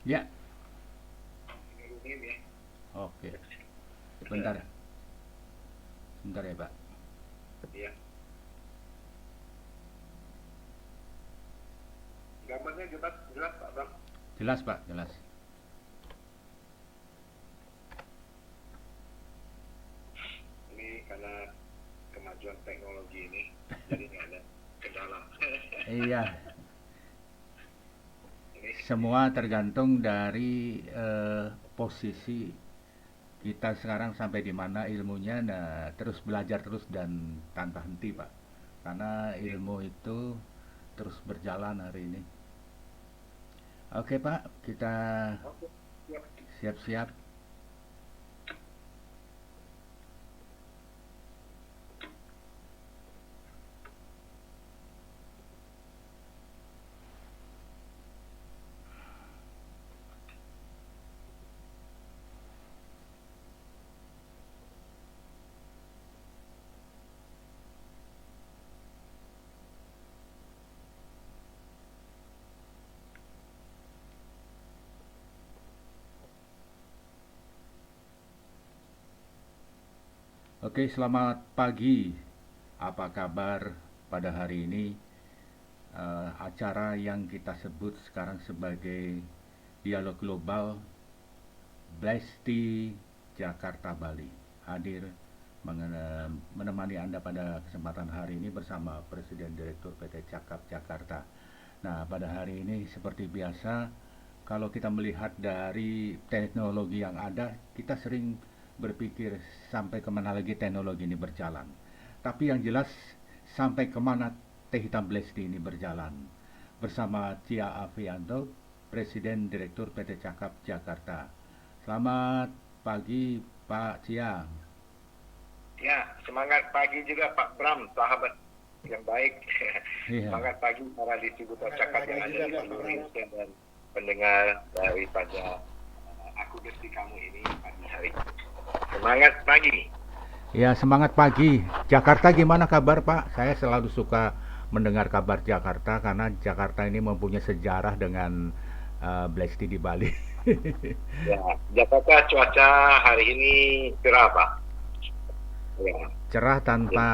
Ya, Nurunin ya. oke. Sebentar, sebentar ya Pak. Iya. Gambarnya jelas, jelas Pak Bang. Jelas Pak, jelas. Ini karena kemajuan teknologi ini, jadi nggak ada kendala. Iya, Ini, semua tergantung dari posisi kita sekarang sampai di mana ilmunya. Nah, terus belajar terus dan tanpa henti Pak. Karena iya. ilmu itu terus berjalan hari ini. Oke Pak, kita Oke, siap. siap-siap. Oke, selamat pagi. Apa kabar pada hari ini? Acara yang kita sebut sekarang sebagai Dialog Global Blesti Jakarta Bali hadir menemani Anda pada kesempatan hari ini bersama Presiden Direktur PT Cakap Jakarta. Nah, pada hari ini seperti biasa, kalau kita melihat dari teknologi yang ada, kita sering berpikir sampai kemana lagi teknologi ini berjalan. Tapi yang jelas sampai kemana Teh Hitam Blesti ini berjalan. Bersama Cia Afianto, Presiden Direktur PT Cakap Jakarta. Selamat pagi Pak Cia. Ya, semangat pagi juga Pak Bram, sahabat yang baik. Iya. Semangat pagi para distributor cakap yang ada di seluruh Indonesia dan pendengar daripada aku besti kamu ini pagi hari. Semangat pagi. Ya, semangat pagi. Jakarta gimana kabar Pak? Saya selalu suka mendengar kabar Jakarta karena Jakarta ini mempunyai sejarah dengan Blesti di Bali. Ya, Jakarta cuaca hari ini cerah Pak. Ya, Cerah tanpa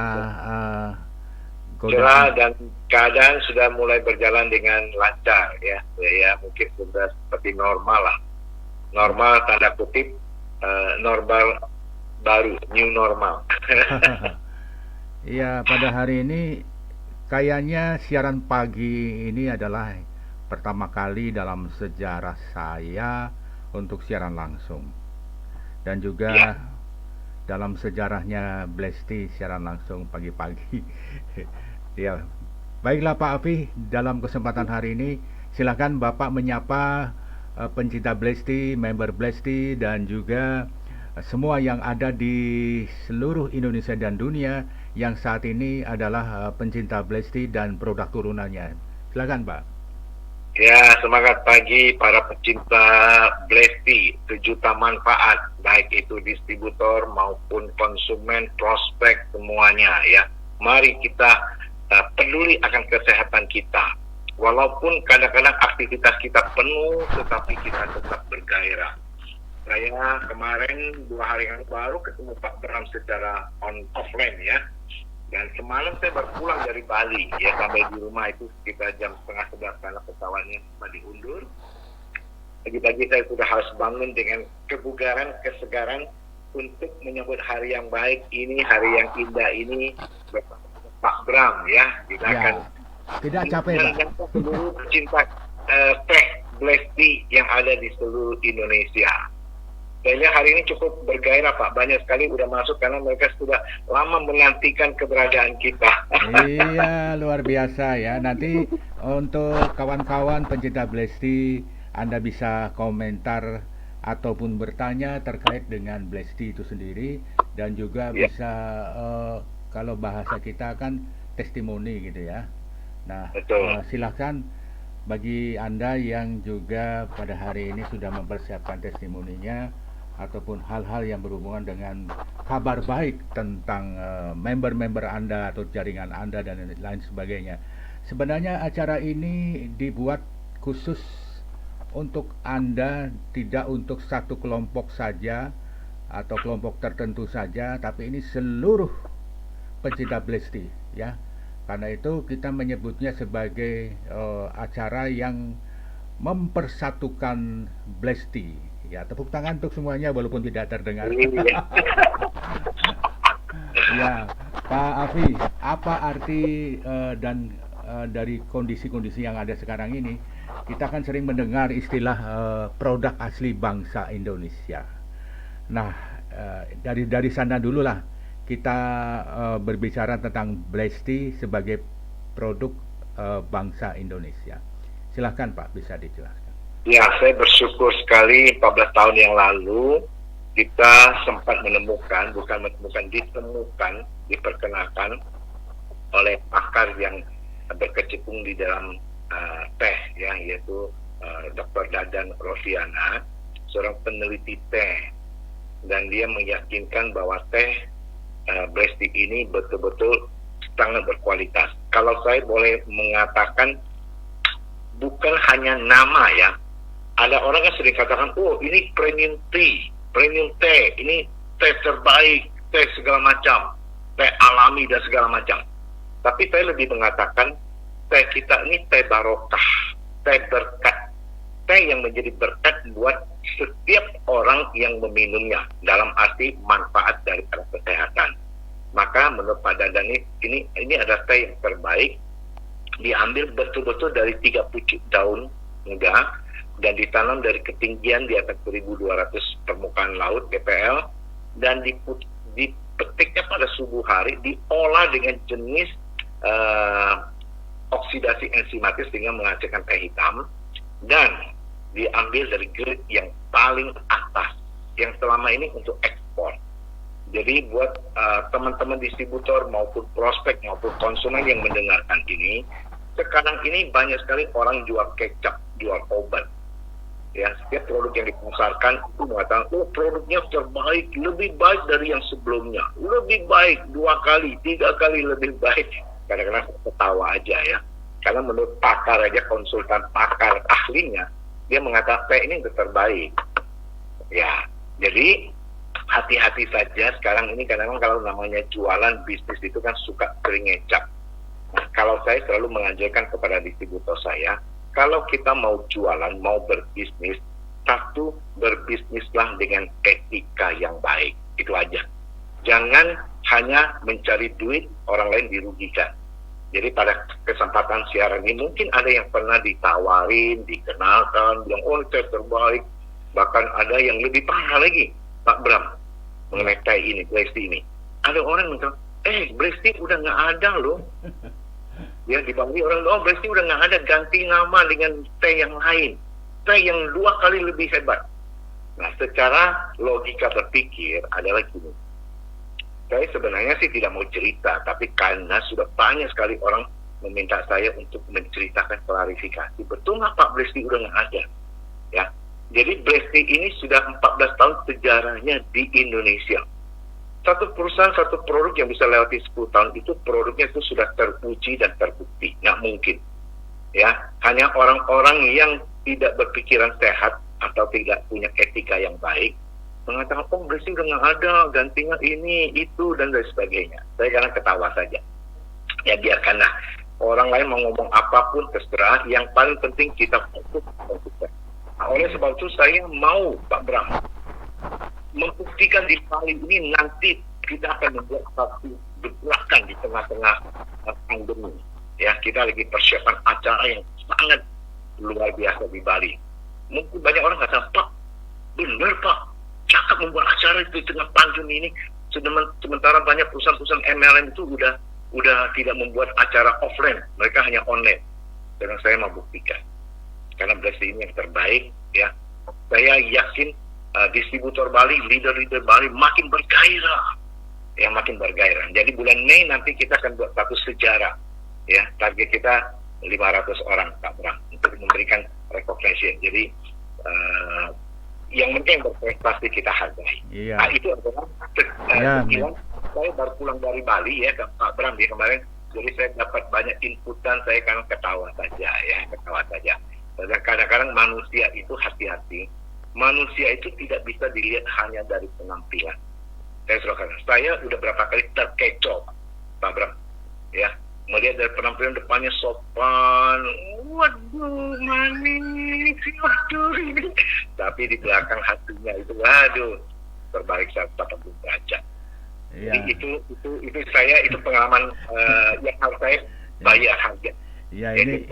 cerah godaan. dan keadaan sudah mulai berjalan dengan lancar ya. Ya, mungkin sudah seperti normal lah. Normal tanda kutip, normal baru, new normal. Iya, pada hari ini kayaknya siaran pagi ini adalah pertama kali dalam sejarah saya untuk siaran langsung. Dan Ya, juga dalam sejarahnya Blesti siaran langsung pagi-pagi. Ya, baiklah Pak Afi, dalam kesempatan hari ini silakan Bapak menyapa pencinta Blesti, member Blesti dan juga semua yang ada di seluruh Indonesia dan dunia yang saat ini adalah pencinta Blesti dan produk turunannya. Silakan Pak. ya, semangat pagi para pecinta Blesti, sejuta manfaat, baik itu distributor maupun konsumen, prospek semuanya ya. Mari kita peduli akan kesehatan kita. Walaupun kadang-kadang aktivitas kita penuh, tetapi kita tetap bergairah. Saya kemarin 2 hari yang baru ketemu Pak Bram secara offline ya. Dan semalam saya baru pulang dari Bali ya, sampai di rumah itu sekitar jam setengah 11 karena pesawatnya sempat diundur. Pagi-pagi saya sudah harus bangun dengan kebugaran, kesegaran untuk menyambut hari yang baik ini, hari yang indah ini bersama Pak Bram ya. Kita akan Ya, tidak capek Pak. mendengarkan seluruh pecinta teh Blesti yang ada di seluruh Indonesia. Saya lihat hari ini cukup bergairah Pak, banyak sekali udah masuk karena mereka sudah lama menantikan keberadaan kita. Iya, luar biasa ya. Nanti untuk kawan-kawan pencinta Blesti, Anda bisa komentar ataupun bertanya terkait dengan Blesti itu sendiri dan juga Ya, bisa kalau bahasa kita kan testimoni gitu ya. Nah, betul. silakan bagi Anda yang juga pada hari ini sudah mempersiapkan testimoninya ataupun hal-hal yang berhubungan dengan kabar baik tentang member-member Anda atau jaringan Anda dan lain sebagainya. Sebenarnya acara ini dibuat khusus untuk Anda, tidak untuk satu kelompok saja atau kelompok tertentu saja, tapi ini seluruh pencinta Blesti ya. Karena itu kita menyebutnya sebagai acara yang mempersatukan Blesti. Ya, tepuk tangan untuk semuanya walaupun tidak terdengar. Iya. Ya, Pak Afi, apa arti dan dari kondisi-kondisi yang ada sekarang ini? Kita kan sering mendengar istilah produk asli bangsa Indonesia. Nah, dari sana dulu lah kita berbicara tentang Blesti sebagai produk bangsa Indonesia. Silahkan Pak, bisa dijelaskan. Ya, saya bersyukur sekali 14 tahun yang lalu kita sempat menemukan, ditemukan, diperkenalkan oleh pakar yang berkecimpung di dalam teh, ya, yaitu Dr. Dadan Rosiana, seorang peneliti teh, dan dia meyakinkan bahwa teh Blesti ini betul-betul sangat berkualitas. Kalau saya boleh mengatakan, bukan hanya nama ya, ada orang yang sering katakan, oh ini premium teh, ini teh terbaik, teh segala macam, teh alami dan segala macam. Tapi saya lebih mengatakan teh kita ini teh barokah, teh berkat, teh yang menjadi berkat buat setiap orang yang meminumnya dalam arti manfaat daripada kesehatan. Maka menurut Pak Dadan ini adalah teh yang terbaik, diambil betul-betul dari 3 pucuk daun muda dan ditanam dari ketinggian di atas 1.200 permukaan laut DPL, dan dipetiknya pada subuh hari, diolah dengan jenis oksidasi enzimatis sehingga menghasilkan teh hitam, dan diambil dari grade yang paling atas yang selama ini untuk ekspor. Jadi buat teman-teman distributor maupun prospek maupun konsumen yang mendengarkan ini, sekarang ini banyak sekali orang jual kecap, jual obat. Ya, setiap produk yang dipasarkan itu mengatakan, oh produknya terbaik, lebih baik dari yang sebelumnya, lebih baik 2 kali, 3 kali lebih baik. Kadang-kadang ketawa aja ya, karena menurut pakar aja, konsultan pakar ahlinya, dia mengatakan teh ini terbaik. Ya, jadi hati-hati saja sekarang ini, kadang-kadang kalau namanya jualan bisnis itu kan suka sering ngecap. Nah, kalau saya selalu mengajarkan kepada distributor saya, kalau kita mau jualan, mau berbisnis, satu, berbisnislah dengan etika yang baik. Itu aja. Jangan hanya mencari duit, orang lain dirugikan. Jadi pada kesempatan siaran ini, mungkin ada yang pernah ditawarin, dikenalkan, bilang, oh teh terbaik. Bahkan ada yang lebih parah lagi, Pak Bram, mengenai teh ini, Blesti ini. Ada orang yang bilang, Blesti udah nggak ada loh. Ya, dipanggil orang, oh Blesti udah nggak ada, ganti nama dengan teh yang lain, teh yang 2 kali lebih hebat. Nah, secara logika berpikir adalah gini, saya sebenarnya sih tidak mau cerita, tapi karena sudah banyak sekali orang meminta saya untuk menceritakan klarifikasi, betul nggak Pak Blesti udah nggak ada? Ya, jadi Blesti ini sudah 14 tahun sejarahnya di Indonesia. Satu perusahaan, satu produk yang bisa lewati 10 tahun itu produknya itu sudah teruji dan terbukti. Nggak mungkin. Ya, hanya orang-orang yang tidak berpikiran sehat atau tidak punya etika yang baik mengatakan, oh Blesti udah nggak ada, gantinya ini, itu, dan lain sebagainya. Saya jangan ketawa saja. Ya biarkanlah. Orang lain mau ngomong apapun terserah, yang paling penting kita fokus. Nah, oleh sebab itu saya mau Pak Bram membuktikan di Bali ini, nanti kita akan membuat satu gebrakan di tengah-tengah pandemi. Ya, kita lagi persiapan acara yang sangat luar biasa di Bali. Mungkin banyak orang kata, Pak, benar Pak, cakap membuat acara di tengah pandemi ini. Sementara banyak perusahaan-perusahaan MLM itu udah tidak membuat acara offline, mereka hanya online. Dan saya mau buktikan, karena Blesti ini yang terbaik. Ya, saya yakin distributor Bali, leader-leader Bali makin bergairah, ya makin bergairah. Jadi bulan Mei nanti kita akan buat satu sejarah, ya target kita 500 orang Pak Bram untuk memberikan recognition. Jadi yang penting berprestasi kita hargai. Iya. Nah itu adalah saya baru pulang dari Bali ya Pak Bram ya kemarin. Jadi saya dapat banyak inputan, saya kan ketawa saja ya, ketawa saja. Dan kadang-kadang manusia itu hati-hati. Manusia itu tidak bisa dilihat hanya dari penampilan. Saya udah berapa kali terkecoh, Pak Bram, ya, melihat dari penampilan depannya sopan, waduh manis, waduh ini, tapi di belakang hatinya itu, waduh, terbalik 180 derajat. Iya. Jadi itu saya itu pengalaman yang harus saya bayar harga. Iya, ini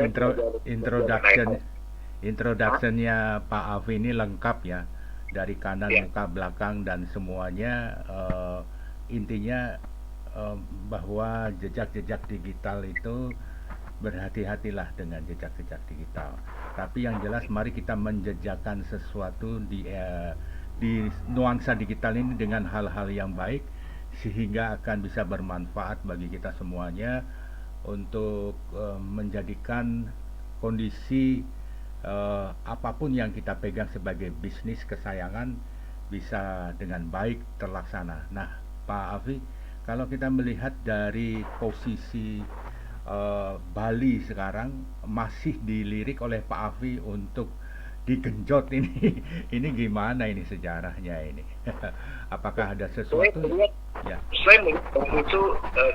introductionnya Pak Afi ini lengkap ya, dari kanan, Ya. muka, belakang, dan semuanya. Intinya bahwa jejak-jejak digital itu, berhati-hatilah dengan jejak-jejak digital. Tapi yang jelas mari kita menjejakkan sesuatu di nuansa digital ini dengan hal-hal yang baik, sehingga akan bisa bermanfaat bagi kita semuanya untuk menjadikan kondisi apapun yang kita pegang sebagai bisnis kesayangan bisa dengan baik terlaksana. Nah, Pak Afi, kalau kita melihat dari posisi Bali sekarang masih dilirik oleh Pak Afi untuk digenjot ini, ini gimana ini sejarahnya ini? Apakah ada sesuatu? Saya melihat itu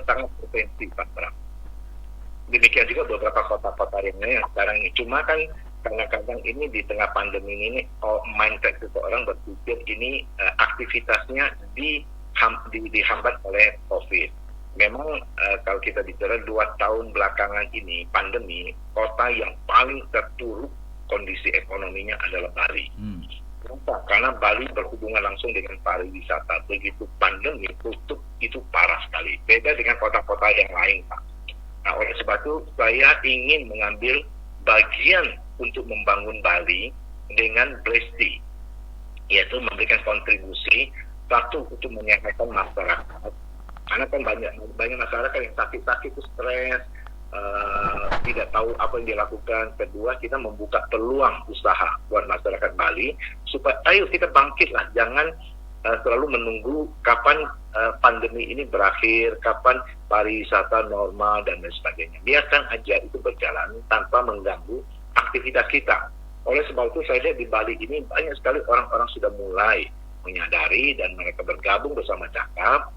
sangat potensi, Pak Bram. Demikian juga beberapa kota-kota lainnya yang sekarang ini. Cuma kan kadang-kadang ini di tengah pandemi ini, mindset seseorang berpikir ini aktivitasnya dihambat oleh COVID. Memang kalau kita bicara 2 tahun belakangan ini pandemi, kota yang paling terpuruk kondisi ekonominya adalah Bali. Kenapa? Karena Bali berhubungan langsung dengan pariwisata. Begitu pandemi tutup itu parah sekali. Beda dengan kota-kota yang lain, Pak. Nah, oleh sebab itu saya ingin mengambil bagian untuk membangun Bali dengan Blesti, yaitu memberikan kontribusi satu untuk menyehatkan masyarakat. Karena kan banyak masyarakat yang sakit-sakit itu stres, tidak tahu apa yang dilakukan. Kedua, kita membuka peluang usaha buat masyarakat Bali supaya ayo kita bangkitlah, jangan selalu menunggu kapan pandemi ini berakhir, kapan pariwisata normal dan lain sebagainya. Biarkan aja itu berjalan tanpa mengganggu aktivitas kita. Oleh sebab itu saya lihat di Bali ini banyak sekali orang-orang sudah mulai menyadari dan mereka bergabung bersama Cakap.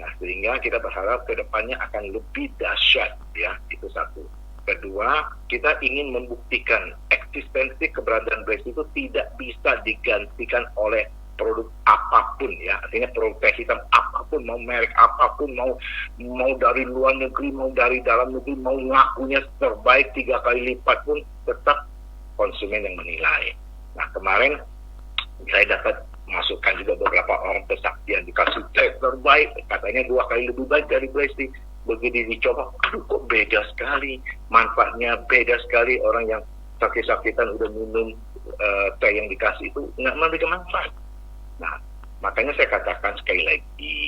Nah, sehingga kita berharap ke depannya akan lebih dahsyat, ya, itu satu. Kedua, kita ingin membuktikan eksistensi keberadaan Blesti itu tidak bisa digantikan oleh produk apapun, ya, artinya produk teh hitam apapun, mau merek apapun, mau dari luar negeri, mau dari dalam negeri, mau ngakunya terbaik 3 kali lipat pun tetap konsumen yang menilai. Nah, kemarin saya dapat masukkan juga beberapa orang kesaksian dikasih teh terbaik, katanya 2 kali lebih baik dari Blesti. Begitu dicoba, aduh kok beda sekali, manfaatnya beda sekali. Orang yang sakit-sakitan udah minum teh yang dikasih itu nggak memberikan manfaat. Nah, makanya saya katakan sekali lagi,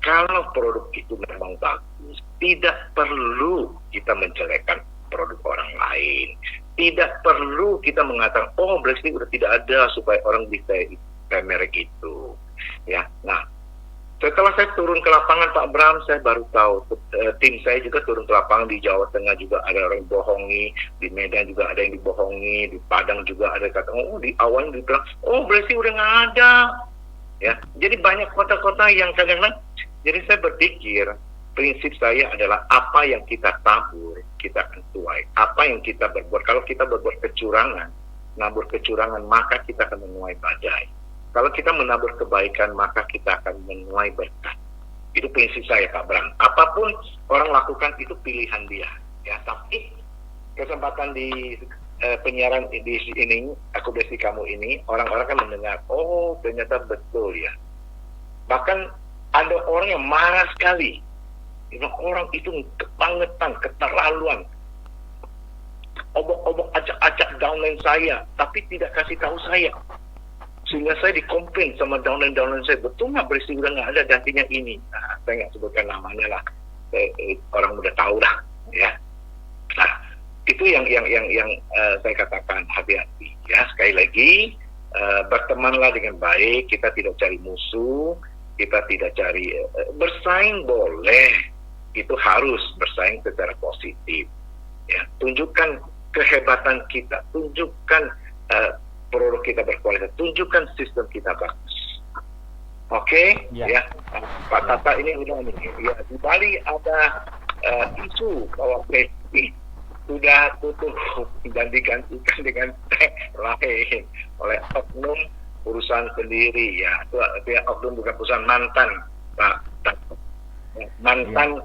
kalau produk itu memang bagus, tidak perlu kita menjelekkan produk orang lain. Tidak perlu kita mengatakan, oh Blesti udah tidak ada supaya orang bisa merek itu. Ya, nah setelah saya turun ke lapangan, Pak Bram, saya baru tahu tim saya juga turun ke lapangan di Jawa Tengah juga ada orang yang bohongi, di Medan juga ada yang dibohongi, di Padang juga ada yang kata, oh di awalnya dibilang, oh Blesti udah nggak ada. Ya, jadi banyak kota-kota yang kadang-kadang. Jadi saya berpikir prinsip saya adalah apa yang kita tabur, kita akan tuai. Apa yang kita berbuat, kalau kita berbuat kecurangan, nabur kecurangan, maka kita akan menuai badai. Kalau kita menabur kebaikan, maka kita akan menuai berkat. Itu prinsip saya, Pak Bram. Apapun orang lakukan itu pilihan dia. Ya, tapi kesempatan di penyiaran di ini, Aku Blesti Kamu ini, orang-orang kan mendengar, oh ternyata betul ya. Bahkan ada orang yang marah sekali. Orang itu kebangetan, keterlaluan. Obok-obok acak-acak downline saya, tapi tidak kasih tahu saya. Sehingga saya dikomplain sama downline saya, betul nggak Blesti udah nggak ada, gantinya ini. Nah, saya nggak sebutkan namanya lah, orang udah tahu lah, ya. Nah, itu yang saya katakan hati-hati, ya. Sekali lagi, bertemanlah dengan baik, kita tidak cari musuh, kita tidak cari bersaing boleh, itu harus bersaing secara positif, ya. Tunjukkan kehebatan kita, tunjukkan produk kita berkualitas, tunjukkan sistem kita bagus. Oke, ya. Pak Tata ini udah nih. Ya, di Bali ada isu bahwa Blesti sudah tutup dan digantikan dengan teh lain oleh oknum perusahaan sendiri, ya. Itu oknum bukan perusahaan, mantan Pak Tata. Mantan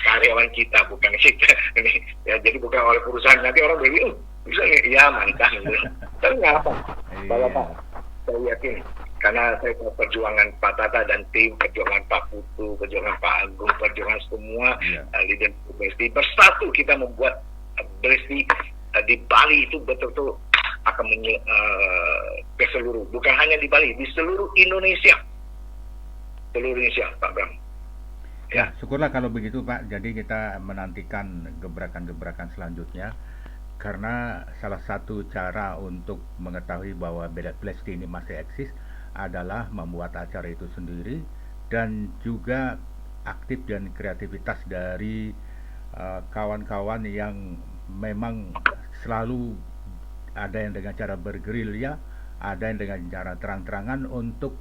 karyawan kita, bukan kita ini. Ya, jadi bukan oleh perusahaan. Nanti orang beli, bisa ya mantan. Tapi nggak apa. Kalau Pak, saya yakin karena saya tahu perjuangan Pak Tata dan tim, perjuangan Pak Putu, perjuangan Pak Agung, perjuangan semua leader Blesti, bersatu kita membuat Blesti di Bali itu betul-betul akan ke seluruh, bukan hanya di Bali, di seluruh Indonesia, Pak Bram. Ya, syukurlah kalau begitu Pak. Jadi kita menantikan gebrakan-gebrakan selanjutnya, karena salah satu cara untuk mengetahui bahwa Blesti ini masih eksis adalah membuat acara itu sendiri, dan juga aktif dan kreativitas dari kawan-kawan yang memang selalu ada yang dengan cara bergerilya, ada yang dengan cara terang-terangan untuk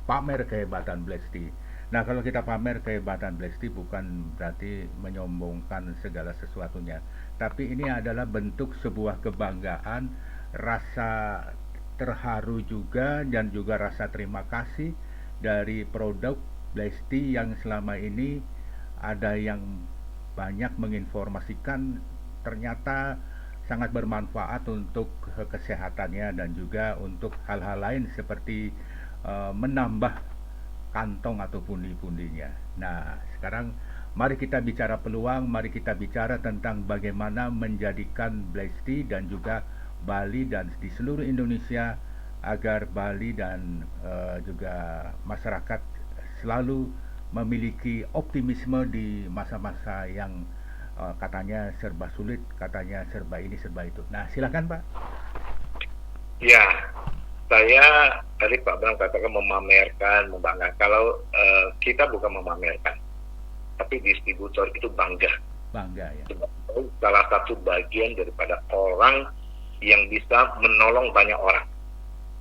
pamer kehebatan Blesti. Nah, kalau kita pamer kehebatan Blesti bukan berarti menyombongkan segala sesuatunya, tapi ini adalah bentuk sebuah kebanggaan, rasa terharu juga, dan juga rasa terima kasih dari produk Blesti yang selama ini ada yang banyak menginformasikan ternyata sangat bermanfaat untuk kesehatannya dan juga untuk hal-hal lain seperti menambah kantong atau pundi-pundinya. Nah, sekarang mari kita bicara peluang, mari kita bicara tentang bagaimana menjadikan Blesti dan juga Bali dan di seluruh Indonesia agar Bali dan juga masyarakat selalu memiliki optimisme di masa-masa yang katanya serba sulit, katanya serba ini serba itu. Nah, silakan Pak. Ya, saya tadi Pak Bang katakan memamerkan, membanggakan. Kalau kita bukan memamerkan, tapi distributor itu bangga. Bangga ya. Salah satu bagian daripada orang yang bisa menolong banyak orang.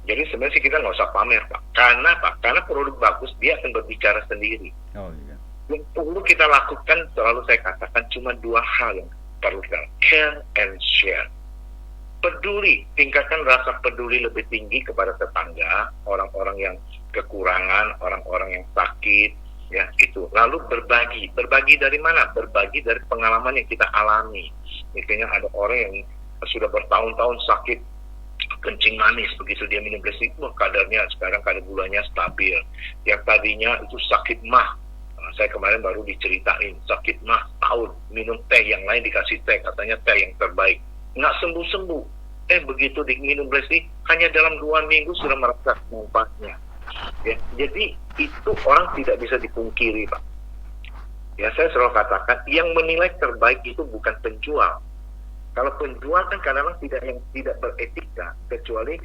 Jadi sebenarnya kita nggak usah pamer Pak. Karena produk bagus dia akan berbicara sendiri. Oh iya. Yang perlu kita lakukan, selalu saya katakan, cuma dua hal yang perlu kita: care and share. Peduli, tingkatkan rasa peduli lebih tinggi kepada tetangga, orang-orang yang kekurangan, orang-orang yang sakit, ya itu. Lalu berbagi dari mana? Berbagi dari pengalaman yang kita alami. Misalnya ada orang yang sudah bertahun-tahun sakit kencing manis, begitu dia minum Blesti, kadarnya sekarang kadar gulanya stabil. Yang tadinya itu sakit mah, saya kemarin baru diceritain sakit mah tahun, minum teh yang lain dikasih teh, katanya teh yang terbaik, nggak sembuh-sembuh. Begitu diminum Blesti, hanya dalam 2 minggu sudah merasa manfaatnya. Ya, jadi itu orang tidak bisa dipungkiri Pak. Ya, saya selalu katakan yang menilai terbaik itu bukan penjual. Kalau penjual kan kadang-kadang tidak beretika, kecuali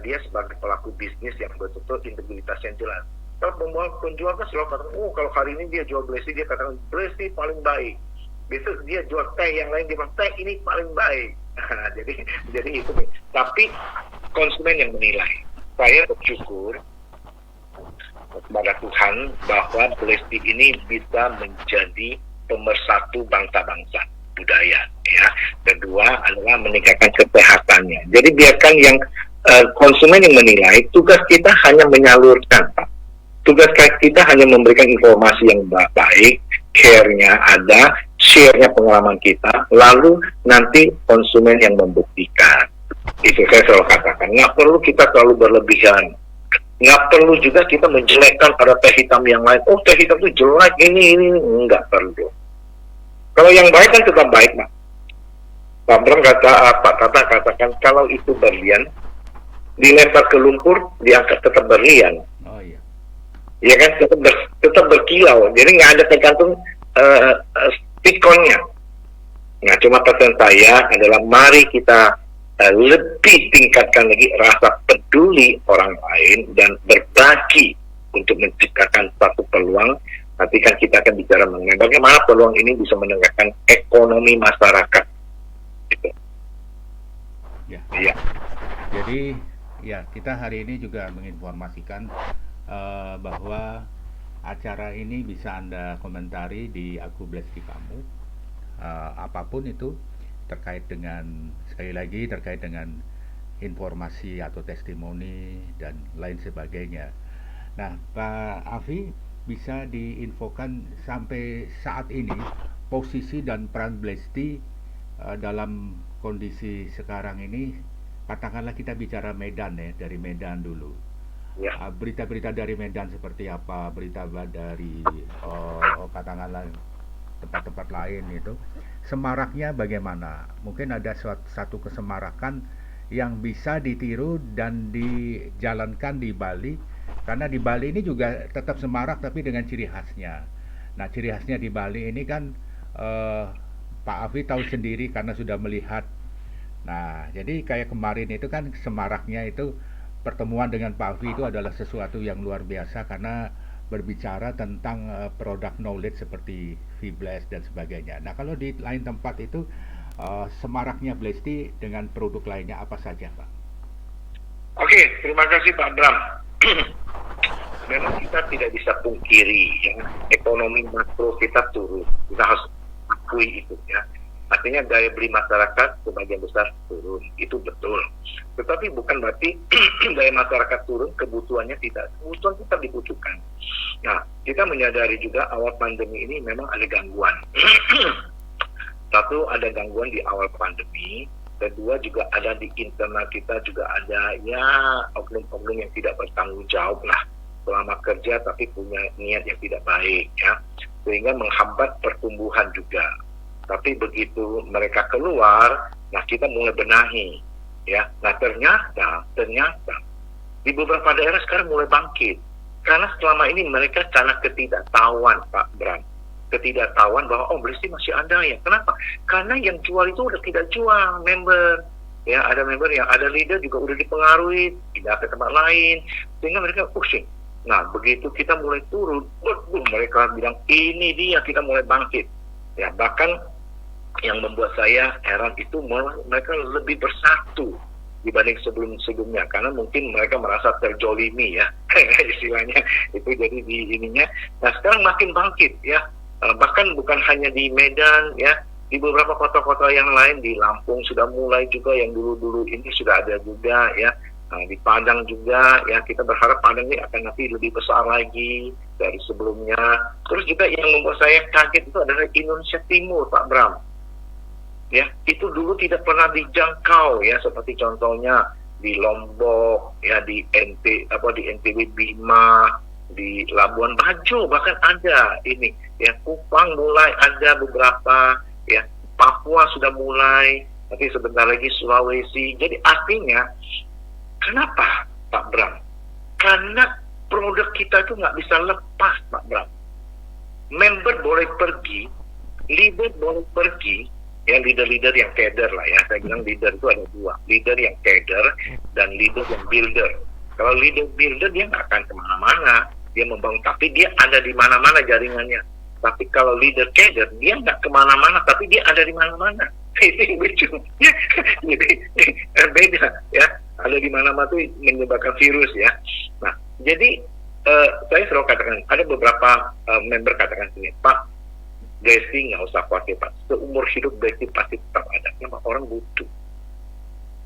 dia sebagai pelaku bisnis yang betul-betul integritas yang jelas. Kalau penjual kan selalu katakan, kalau hari ini dia jual Blesti, dia katakan Blesti paling baik. Besok dia jual teh yang lain, dia bilang teh ini paling baik. jadi itu nih. Tapi konsumen yang menilai. Saya bersyukur kepada Tuhan bahwa Blesti ini bisa menjadi pemersatu bangsa-bangsa budaya, ya. Kedua adalah meningkatkan kesehatannya. Jadi biarkan yang konsumen yang menilai, tugas kita hanya menyalurkan, Pak. Tugas kita hanya memberikan informasi yang baik, care-nya ada, share-nya pengalaman kita, lalu nanti konsumen yang membuktikan. Itu saya selalu katakan, nggak perlu kita terlalu berlebihan. Nggak perlu juga kita menjelekkan pada teh hitam yang lain. Teh hitam itu jelek, ini, nggak perlu. Kalau yang baik kan tetap baik, Pak. Pak Bram Pak Tata katakan, kalau itu berlian, dilempar ke lumpur, diangkat tetap berlian. Oh iya. Ya kan, tetap berkilau. Jadi nggak ada tergantung stikonnya. Nah, cuma pesan saya adalah mari kita lebih tingkatkan lagi rasa peduli orang lain dan berbagi untuk menciptakan satu peluang Nanti kan kita akan bicara mengenai bagaimana peluang ini bisa meningkatkan ekonomi masyarakat. Gitu. Ya. Iya. Jadi ya kita hari ini juga menginformasikan bahwa acara ini bisa Anda komentari di Aku Blesti Kamu, apapun itu terkait dengan, sekali lagi, terkait dengan informasi atau testimoni dan lain sebagainya. Nah, Pak Afi, bisa diinfokan sampai saat ini posisi dan peran Blesti dalam kondisi sekarang ini. Katakanlah kita bicara Medan ya, dari Medan dulu. Ya. Berita-berita dari Medan seperti apa, berita dari katakanlah tempat-tempat lain itu, semaraknya bagaimana? Mungkin ada satu kesemarakan yang bisa ditiru dan dijalankan di Bali, karena di Bali ini juga tetap semarak tapi dengan ciri khasnya. Nah, ciri khasnya di Bali ini kan Pak Afi tahu sendiri karena sudah melihat. Nah, jadi kayak kemarin itu kan semaraknya itu pertemuan dengan Pak Afi itu adalah sesuatu yang luar biasa karena berbicara tentang produk knowledge seperti Vblast dan sebagainya. Nah, kalau di lain tempat itu semaraknya Blesti dengan produk lainnya apa saja, Pak? Oke, terima kasih Pak Bram. Memang kita tidak bisa pungkiri ya, ekonomi makro kita turun. Kita harus akui itu ya. Artinya daya beli masyarakat sebagian besar turun, itu betul. Tetapi bukan berarti daya masyarakat turun, kebutuhannya tidak. Kebutuhan tetap dibutuhkan. Nah, kita menyadari juga awal pandemi ini memang ada gangguan. Satu, ada gangguan di awal pandemi. Kedua, juga ada di internal kita juga ada ya oknum-oknum yang tidak bertanggung jawab lah selama kerja tapi punya niat yang tidak baik ya, sehingga menghambat pertumbuhan juga. Tapi begitu mereka keluar, nah kita mulai benahi, ya. Nah ternyata di beberapa daerah sekarang mulai bangkit, karena selama ini mereka karena ketidaktahuan, Pak Bram, ketidaktahuan bahwa Blesti masih ada ya. Kenapa? Karena yang jual itu udah tidak jual, member, ya ada member yang ada leader juga udah dipengaruhi, pindah ke tempat lain, sehingga mereka pusing. Nah begitu kita mulai turun, mereka bilang ini dia, kita mulai bangkit, ya. Bahkan yang membuat saya heran itu mereka lebih bersatu dibanding sebelum-sebelumnya, karena mungkin mereka merasa terjolimi ya istilahnya itu jadi di ininya. Nah sekarang makin bangkit ya, bahkan bukan hanya di Medan ya, di beberapa kota-kota yang lain, di Lampung sudah mulai juga, yang dulu-dulu ini sudah ada juga ya. Nah, di Padang juga ya, kita berharap Padang ini akan nanti lebih besar lagi dari sebelumnya. Terus juga yang membuat saya kaget itu adalah Indonesia Timur, Pak Bram. Ya, itu dulu tidak pernah dijangkau ya, seperti contohnya di Lombok ya, di NTB Bima, di Labuan Bajo bahkan ada ini ya, Kupang mulai ada beberapa ya, Papua sudah mulai, nanti sebentar lagi Sulawesi. Jadi artinya kenapa Pak Bram? Karena produk kita itu nggak bisa lepas Pak Bram. Member boleh pergi, leader boleh pergi, ya leader-leader yang kader lah ya. Saya bilang leader itu ada dua, leader yang kader dan leader yang builder. Kalau leader builder dia nggak akan kemana-mana, dia membangun, tapi dia ada di mana-mana jaringannya. Tapi kalau leader kader dia nggak kemana-mana, tapi dia ada di mana-mana. Ini lucu. Jadi beda ya, ada di mana-mana tuh menyebabkan virus ya. Nah jadi saya selalu katakan, ada beberapa member katakan sini, Pak, Blesti nggak usah khawatir Pak, seumur hidup Blesti pasti tetap ada. Kenapa? Orang butuh.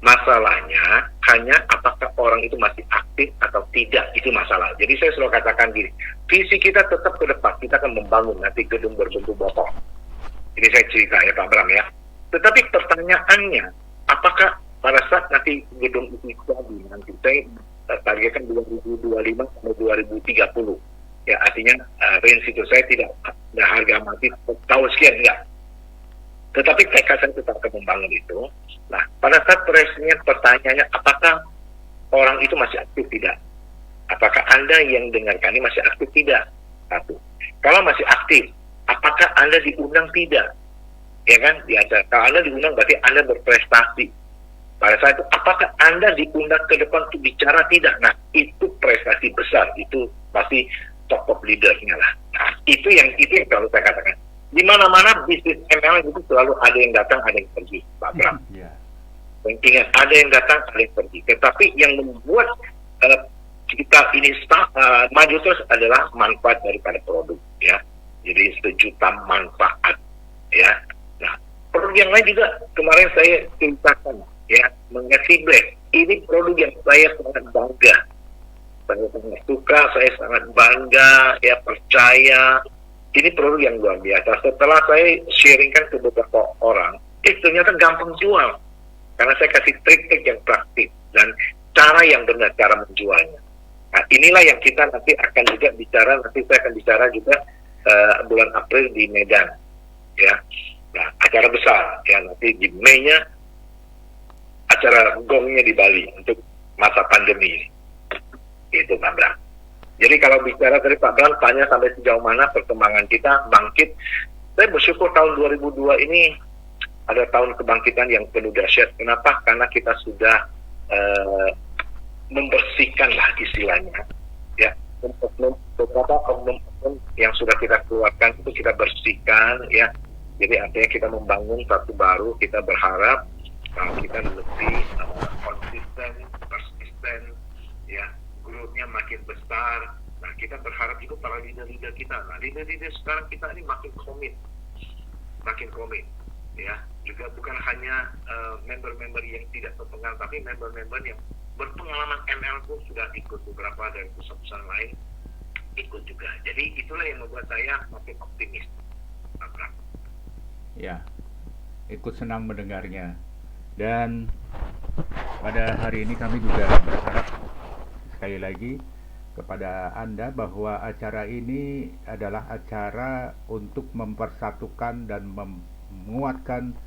Masalahnya hanya apakah orang itu masih aktif atau tidak, itu masalah. Jadi saya selalu katakan gini, visi kita tetap ke depan, kita akan membangun nanti gedung berbentuk botol. Ini saya cerita ya Pak Bram ya. Tetapi pertanyaannya, apakah pada saat nanti gedung itu jadi, nanti saya targetkan 2025 sampai 2030. Ya artinya range itu saya tidak ada harga mati tahun sekian, enggak. Tetapi tekad saya tetap akan membangun itu. Nah pada saat presiden pertanyaannya apakah orang itu masih aktif tidak? Apakah Anda yang dengarkan ini masih aktif tidak? Satu. Kalau masih aktif, apakah Anda diundang tidak? Ya kan? Biasa. Kalau Anda diundang berarti Anda berprestasi. Pada saat itu apakah Anda diundang ke depan untuk bicara tidak? Nah itu prestasi besar, itu pasti top leadernya lah. Nah, itu yang selalu saya katakan. Di mana-mana bisnis MLM itu selalu ada yang datang, ada yang pergi, Pak Bram. Ya. Ingat, ada yang datang, ada yang pergi. Tetapi yang membuat kita ini maju terus adalah manfaat daripada produk, ya. Jadi sejuta manfaat, ya. Nah, produk yang lain juga kemarin saya ceritakan, ya, mengenai Black. Ini produk yang saya sangat bangga. Saya sangat suka, saya sangat bangga, ya, percaya. Ini produk yang luar biasa. Setelah saya sharingkan ke beberapa orang, ternyata gampang jual. Karena saya kasih trik-trik yang praktis dan cara yang benar, cara menjualnya. Nah, inilah yang kita nanti akan juga bicara, nanti saya akan bicara juga bulan April di Medan. Ya. Nah, acara besar, ya, nanti di Mei-nya acara gongnya di Bali untuk masa pandemi ini. Itu Pak Bram. Jadi kalau bicara tadi Pak Bram tanya sampai sejauh mana perkembangan kita bangkit, saya bersyukur tahun 2002 ini ada tahun kebangkitan yang penuh dahsyat. Kenapa? Karena kita sudah membersihkan lah istilahnya, ya, beberapa oknum yang sudah kita keluarkan itu kita bersihkan, ya. Jadi artinya kita membangun satu baru. Kita berharap kita lebih konsisten, persisten, ya, grupnya makin besar. Nah, kita berharap itu para leader-leader kita. Nah, leader-leader sekarang kita ini makin komit, ya. Juga bukan hanya member-member yang tidak berpengalaman, tapi member-member yang berpengalaman ML pun sudah ikut, beberapa dari pusat-pusat lain ikut juga. Jadi itulah yang membuat saya makin optimis. Ya, ikut senang mendengarnya. Dan pada hari ini kami juga berharap sekali lagi kepada Anda bahwa acara ini adalah acara untuk mempersatukan dan menguatkan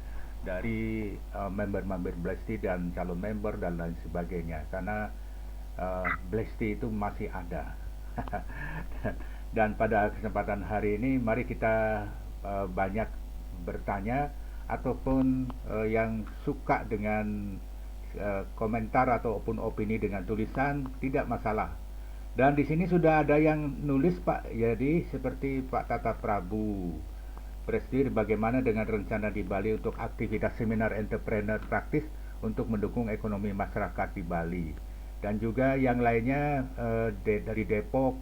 dari member-member Blesti dan calon member dan lain sebagainya, karena Blesti itu masih ada. Dan pada kesempatan hari ini mari kita banyak bertanya ataupun yang suka dengan komentar ataupun opini dengan tulisan, tidak masalah. Dan di sini sudah ada yang nulis Pak, jadi seperti Pak Tata Prabu Presti, bagaimana dengan rencana di Bali untuk aktivitas seminar entrepreneur praktis untuk mendukung ekonomi masyarakat di Bali. Dan juga yang lainnya dari Depok,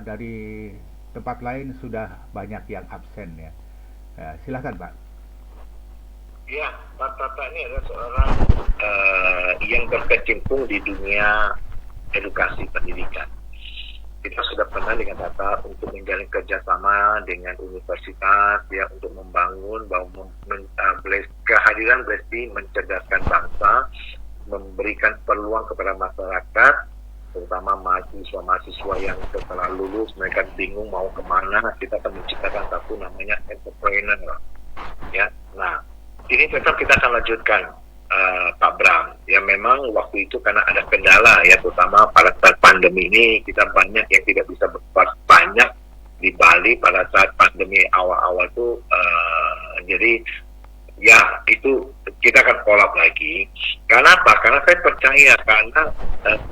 dari tempat lain sudah banyak yang absen, ya. Silakan Pak. Ya, Pak Tata ini adalah seorang yang berkecimpung di dunia edukasi pendidikan. Kita sudah pernah dengan Tata untuk menjalin kerjasama dengan universitas, ya, untuk membangun bahwa kehadiran Blesti mencerdaskan bangsa, memberikan peluang kepada masyarakat, terutama mahasiswa-mahasiswa yang setelah lulus mereka bingung mau kemana. Kita akan menciptakan satu namanya entrepreneur, ya. Nah, ini tetap kita akan lanjutkan, Pak Bram. Ya, memang waktu itu karena ada kendala, ya, terutama pada saat pandemi ini kita banyak yang tidak bisa berbuat banyak di Bali pada saat pandemi awal-awal itu. Jadi ya itu kita akan kolab lagi. Karena apa? Karena saya percaya karena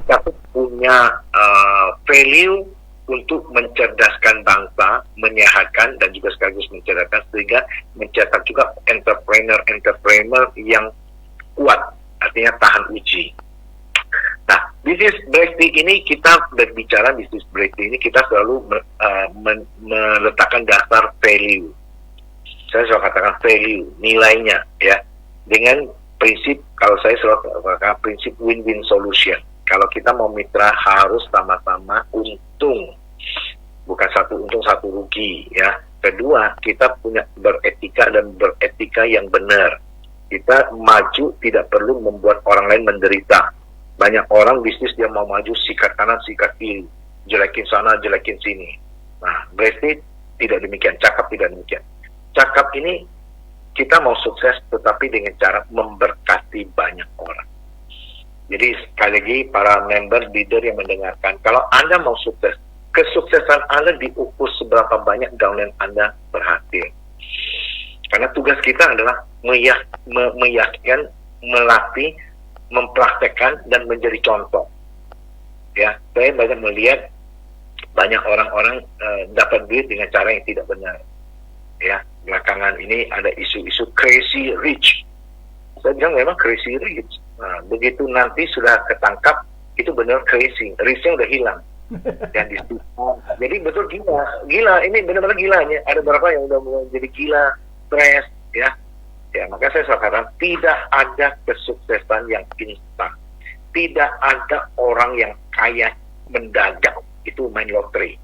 kita punya value untuk mencerdaskan bangsa, menyehatkan dan juga sekaligus mencerdaskan, sehingga mencetak juga entrepreneur yang kuat, artinya tahan uji. Nah, bisnis Blesti ini kita berbicara bisnis Blesti ini kita selalu meletakkan dasar value. Saya selalu katakan value, nilainya, ya, dengan prinsip, kalau saya selalu katakan prinsip win-win solution. Kalau kita mau mitra harus sama-sama untung, bukan satu untung satu rugi, ya. Kedua, kita punya beretika dan beretika yang benar. Kita maju tidak perlu membuat orang lain menderita. Banyak orang bisnis dia mau maju sikat kanan sikat kiri, jelekin sana jelekin sini. Nah, Blesti tidak demikian, Cakap tidak demikian. Cakap ini kita mau sukses tetapi dengan cara memberkati banyak orang. Jadi sekali lagi para member leader yang mendengarkan, kalau Anda mau sukses, kesuksesan Anda diukur seberapa banyak downline Anda berhasil. Karena tugas kita adalah meyakinkan, melatih, mempraktekkan dan menjadi contoh. Ya, saya banyak melihat banyak orang-orang dapat duit dengan cara yang tidak benar. Ya, belakangan ini ada isu-isu crazy rich. Saya bilang memang crazy rich. Nah, begitu nanti sudah ketangkap, itu benar crazy. Richnya udah hilang. Yang disebut. Jadi betul gila. Ini benar-benar gilanya. Ada beberapa yang udah mulai jadi gila, stres, ya. Ya, maka saya katakan tidak ada kesuksesan yang instan. Tidak ada orang yang kaya mendadak. Itu main lotre.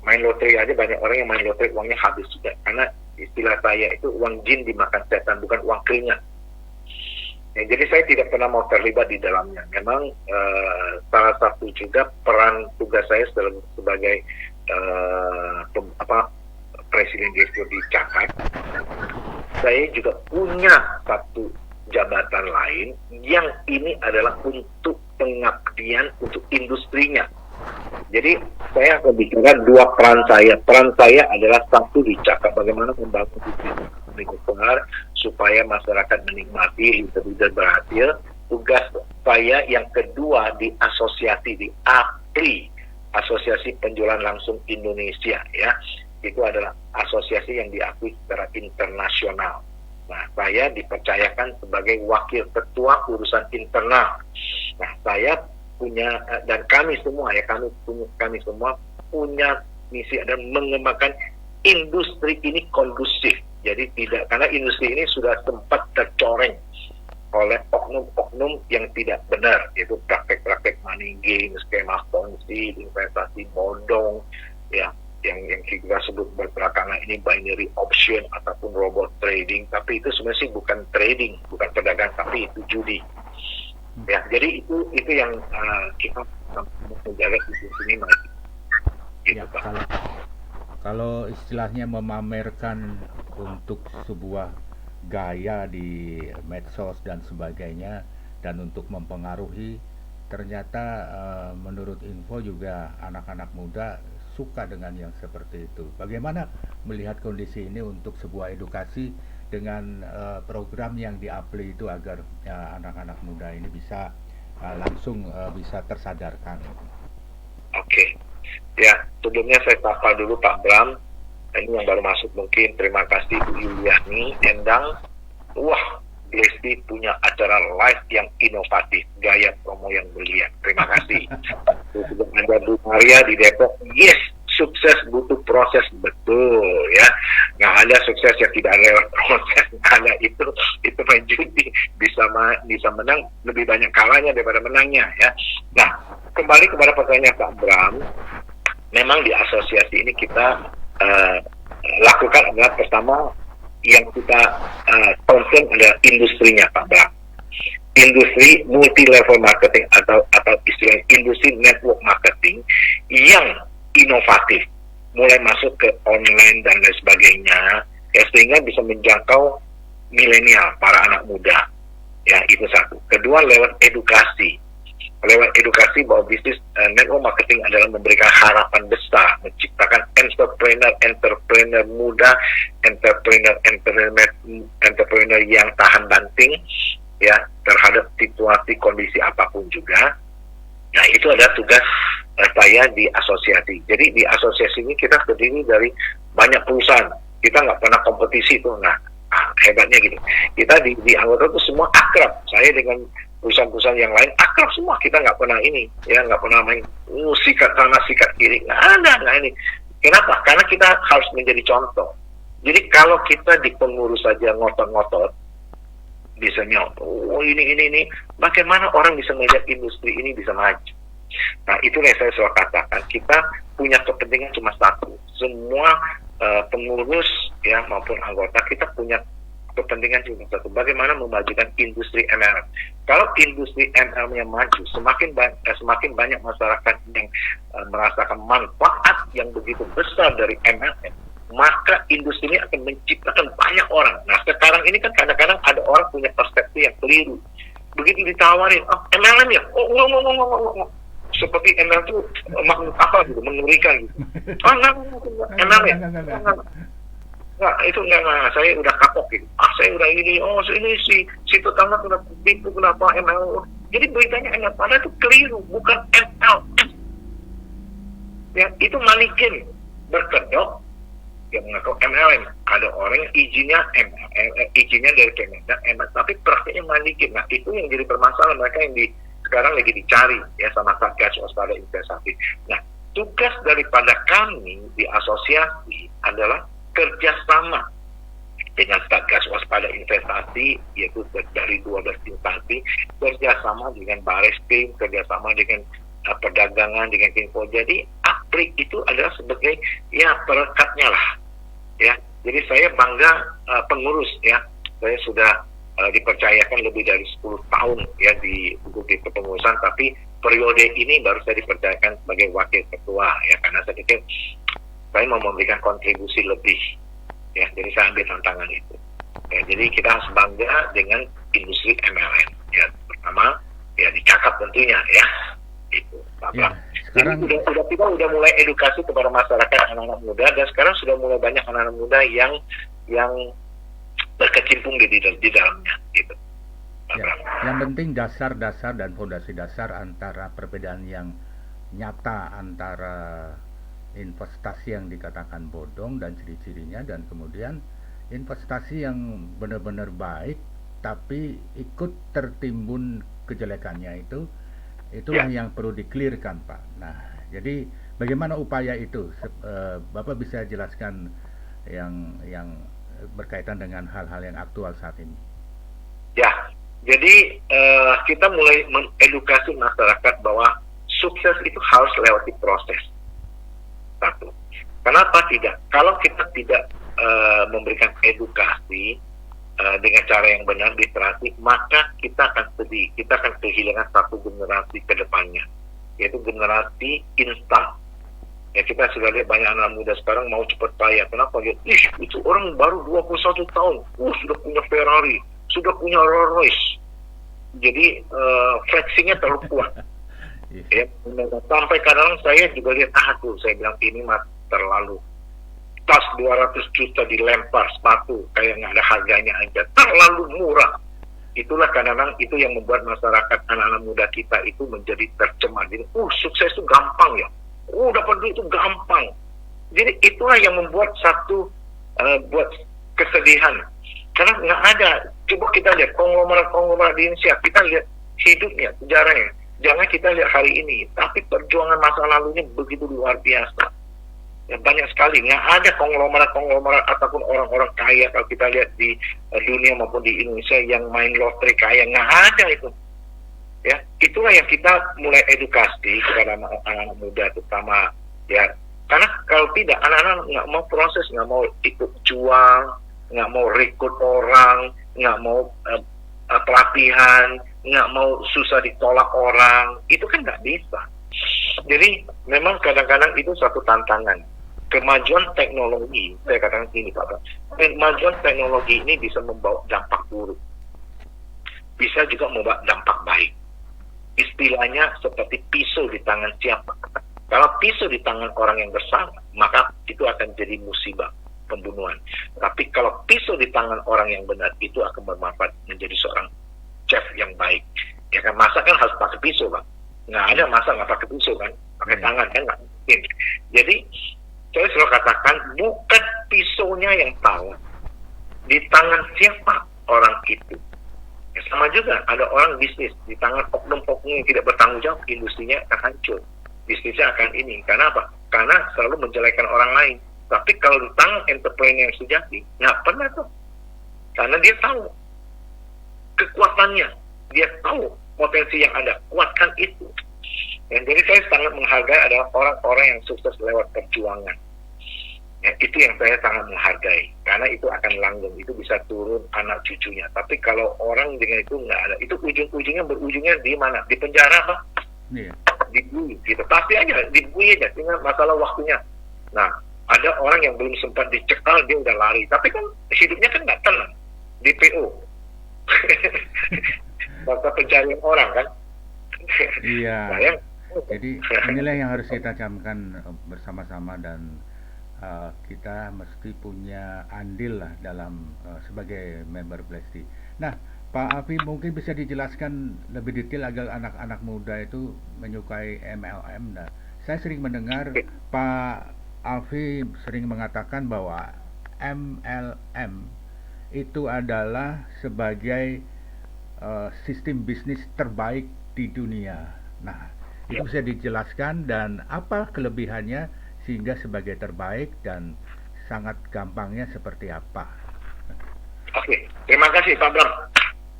Main lotre aja banyak orang yang main lotre uangnya habis juga. Karena istilah saya itu uang jin dimakan setan, bukan uang keringat. Ya, jadi saya tidak pernah mau terlibat di dalamnya. Memang salah satu juga peran tugas saya sebagai presiden direktur di Cakat, saya juga punya satu jabatan lain yang ini adalah untuk pengabdian untuk industrinya. Jadi saya akan bicara dua peran saya. Peran saya adalah satu di Cakat, bagaimana membangun bisnis besar supaya masyarakat menikmati leader berhasil. Tugas saya yang kedua di asosiasi, di APRI, Asosiasi Penjualan Langsung Indonesia, ya. Itu adalah asosiasi yang diakui secara internasional. Nah, saya dipercayakan sebagai wakil ketua urusan internal. Nah, saya punya, dan kami semua ya, kami semua punya misi adalah mengembangkan industri ini kondusif. Jadi tidak, karena industri ini sudah sempat tercoreng oleh oknum-oknum yang tidak benar, yaitu praktek-praktek money game, skema ponzi, investasi bodong, ya, yang kita sebut belakangan ini binary option ataupun robot trading. Tapi itu sebenarnya sih bukan trading, bukan perdagangan, tapi itu judi. Ya, jadi itu yang kita menjaga di sini masih. Gitu, ya, kalau istilahnya memamerkan untuk sebuah gaya di medsos dan sebagainya dan untuk mempengaruhi, ternyata menurut info juga anak-anak muda suka dengan yang seperti itu. Bagaimana melihat kondisi ini untuk sebuah edukasi dengan program yang di-apply itu agar anak-anak muda ini bisa langsung bisa tersadarkan? Oke. Ya, sebelumnya saya sapa dulu Pak Bram. Ini yang baru masuk mungkin. Terima kasih Bu Yuliani, Endang. Wah, Blesti punya acara live yang inovatif, gaya promo yang brilian. Terima kasih. Ada Bu Maria di Depok. Yes, sukses butuh proses, betul ya. Nggak ada sukses yang tidak lewat proses. Ada itu main judi, bisa menang lebih banyak kalahnya daripada menangnya ya. Nah, kembali kepada pertanyaan Pak Bram. Memang di asosiasi ini kita lakukan adalah pertama yang kita concern adalah industrinya Pak Bram. Industri multi level marketing atau istilah industri network marketing yang inovatif, mulai masuk ke online dan lain sebagainya, ya, sehingga bisa menjangkau milenial, para anak muda. Ya, itu satu. Kedua, lewat edukasi. Lewat edukasi bahwa bisnis network marketing adalah memberikan harapan besar, menciptakan entrepreneur muda, entrepreneur yang tahan banting ya terhadap situasi kondisi apapun juga. Nah, itu adalah tugas saya di asosiasi. Jadi di asosiasi ini kita terdiri dari banyak perusahaan. Kita nggak pernah kompetisi tuh. Nah, hebatnya gitu. Kita di anggota itu semua akrab. Saya dengan perusahaan-perusahaan yang lain akrab semua. Kita nggak pernah ini, ya nggak pernah main sikat sana sikat kiri. Nggak ada ini. Kenapa? Karena kita harus menjadi contoh. Jadi kalau kita di pengurus saja ngotot-ngotot, bisanya, oh ini, bagaimana orang bisa melihat industri ini bisa maju? Nah, itulah yang saya selalu katakan. Kita punya kepentingan cuma satu. Semua pengurus ya maupun anggota kita punya kepentingan cuma satu. Bagaimana memajukan industri MLM? Kalau industri MLM-nya maju, semakin banyak masyarakat yang merasakan manfaat yang begitu besar dari MLM, maka industri ini akan menciptakan banyak orang. Nah, sekarang ini kan kadang-kadang ada orang punya persepsi yang keliru. Begitu ditawarin, MLM ya? Oh, seperti MLM itu makhluk apa gitu, mengerikan gitu. Enggak, MLM ya? Enggak, itu enggak, saya udah kapok gitu. Saya udah ini, ini si tetangga kena tipu, kenapa MLM? Jadi beritanya MLM, padahal itu keliru, bukan MLM. Ya, itu money game berkedok yang mengaku MLM. Ada orang yang izinnya dari Kemendak, tapi praktiknya money game. Nah, itu yang jadi permasalahan mereka yang sekarang lagi dicari ya sama Satgas Waspada Investasi. Nah, tugas daripada kami di asosiasi adalah kerjasama dengan Satgas Waspada Investasi, yaitu dari 12 instansi, kerjasama dengan Bareskrim, kerjasama dengan perdagangan, dengan info. Jadi Aprik itu adalah sebagai ya perekatnya lah, ya. Jadi saya bangga pengurus ya. Saya sudah dipercayakan lebih dari 10 tahun ya di kepengurusan, tapi periode ini baru saya dipercayakan sebagai wakil ketua ya, karena saya pikir saya mau memberikan kontribusi lebih ya, jadi saya ambil tantangan itu ya. Jadi kita harus bangga dengan industri MLM ya, pertama ya dicakap tentunya ya itu ya, sekarang jadi kita udah mulai edukasi kepada masyarakat, anak-anak muda, dan sekarang sudah mulai banyak anak-anak muda yang berkecimpung di dalamnya gitu. Ya, yang penting dasar-dasar dan fondasi dasar antara perbedaan yang nyata antara investasi yang dikatakan bodong dan ciri-cirinya, dan kemudian investasi yang benar-benar baik tapi ikut tertimbun kejelekannya itulah yang perlu dikelirkan, Pak. Nah, jadi bagaimana upaya itu? Bapak bisa jelaskan yang berkaitan dengan hal-hal yang aktual saat ini. Ya, jadi kita mulai mengedukasi masyarakat bahwa sukses itu harus lewati proses. Satu, kenapa tidak? Kalau kita tidak memberikan edukasi dengan cara yang benar, literasi, maka kita akan sedih. Kita akan kehilangan satu generasi ke depannya, yaitu generasi instan. Ya, kita sudah lihat banyak anak muda sekarang mau cepat kaya. Kenapa? Lihat, itu orang baru 21 tahun, sudah punya Ferrari, sudah punya Rolls Royce. Jadi flexingnya terlalu kuat. Ya, sampai kadang saya juga lihat, saya bilang ini mah terlalu. Tas 200 juta dilempar sepatu kayak nggak ada harganya aja, terlalu murah. Itulah kadang-kadang itu yang membuat masyarakat, anak-anak muda kita itu menjadi tercemar. Jadi, sukses itu gampang ya, dapat duit itu gampang. Jadi itulah yang membuat satu buat kesedihan, karena nggak ada. Coba kita lihat konglomerat di Indonesia, kita lihat hidupnya, sejarahnya. Jangan kita lihat hari ini, tapi perjuangan masa lalunya begitu luar biasa. Ya, banyak sekali. Nggak ada konglomerat ataupun orang-orang kaya kalau kita lihat di dunia maupun di Indonesia yang main lotre kaya, nggak ada itu. Ya, itulah yang kita mulai edukasi kepada anak-anak muda terutama ya. Karena kalau tidak, anak-anak nggak mau proses, nggak mau ikut jual, nggak mau rekrut orang, nggak mau pelatihan, nggak mau susah ditolak orang, itu kan nggak bisa. Jadi memang kadang-kadang itu satu tantangan. Kemajuan teknologi, saya katakan gini Pak, kemajuan teknologi ini bisa membawa dampak buruk, bisa juga membawa dampak baik. Istilahnya seperti pisau di tangan siapa. Kalau pisau di tangan orang yang bersalah, maka itu akan jadi musibah, pembunuhan. Tapi kalau pisau di tangan orang yang benar, itu akan bermanfaat menjadi seorang chef yang baik. Ya kan, masak kan harus pakai pisau, Bang. Nggak ada masak nggak pakai pisau kan, pakai tangan kan nggak mungkin. Jadi saya selalu katakan, bukan pisaunya yang salah, di tangan siapa orang itu. Ya, sama juga ada orang bisnis di tangan oknum-oknum yang tidak bertanggung jawab, industrinya akan hancur, bisnisnya akan ini. Karena apa? Karena selalu menjelekan orang lain. Tapi kalau di tangan entrepreneur yang sejati, nggak pernah tuh, karena dia tahu kekuatannya, dia tahu potensi yang ada, kuatkan itu. Dan jadi saya sangat menghargai adalah orang-orang yang sukses lewat perjuangan. Ya, itu yang saya sangat menghargai, karena itu akan langgeng, itu bisa turun anak cucunya. Tapi kalau orang dengan itu nggak ada, itu ujung-ujungnya berujungnya di mana? Di penjara, Pak? Yeah. Dibui, gitu. Pasti aja, dibui aja, tinggal masalah waktunya. Nah, ada orang yang belum sempat dicekal, dia udah lari. Tapi kan hidupnya kan nggak tenang, di PO. Maka pencarian orang kan. Iya. Jadi inilah yang harus kita camkan bersama-sama, dan kita mesti punya andil lah dalam sebagai member Blesti. Nah, Pak Afi mungkin bisa dijelaskan lebih detail agar anak-anak muda itu menyukai MLM. Nah, Saya sering mendengar Pak Alfi sering mengatakan bahwa MLM itu adalah sebagai sistem bisnis terbaik di dunia. Nah, itu Ya. bisa dijelaskan dan apa kelebihannya sehingga sebagai terbaik dan sangat gampangnya seperti apa? Oke, terima kasih Pak Bram.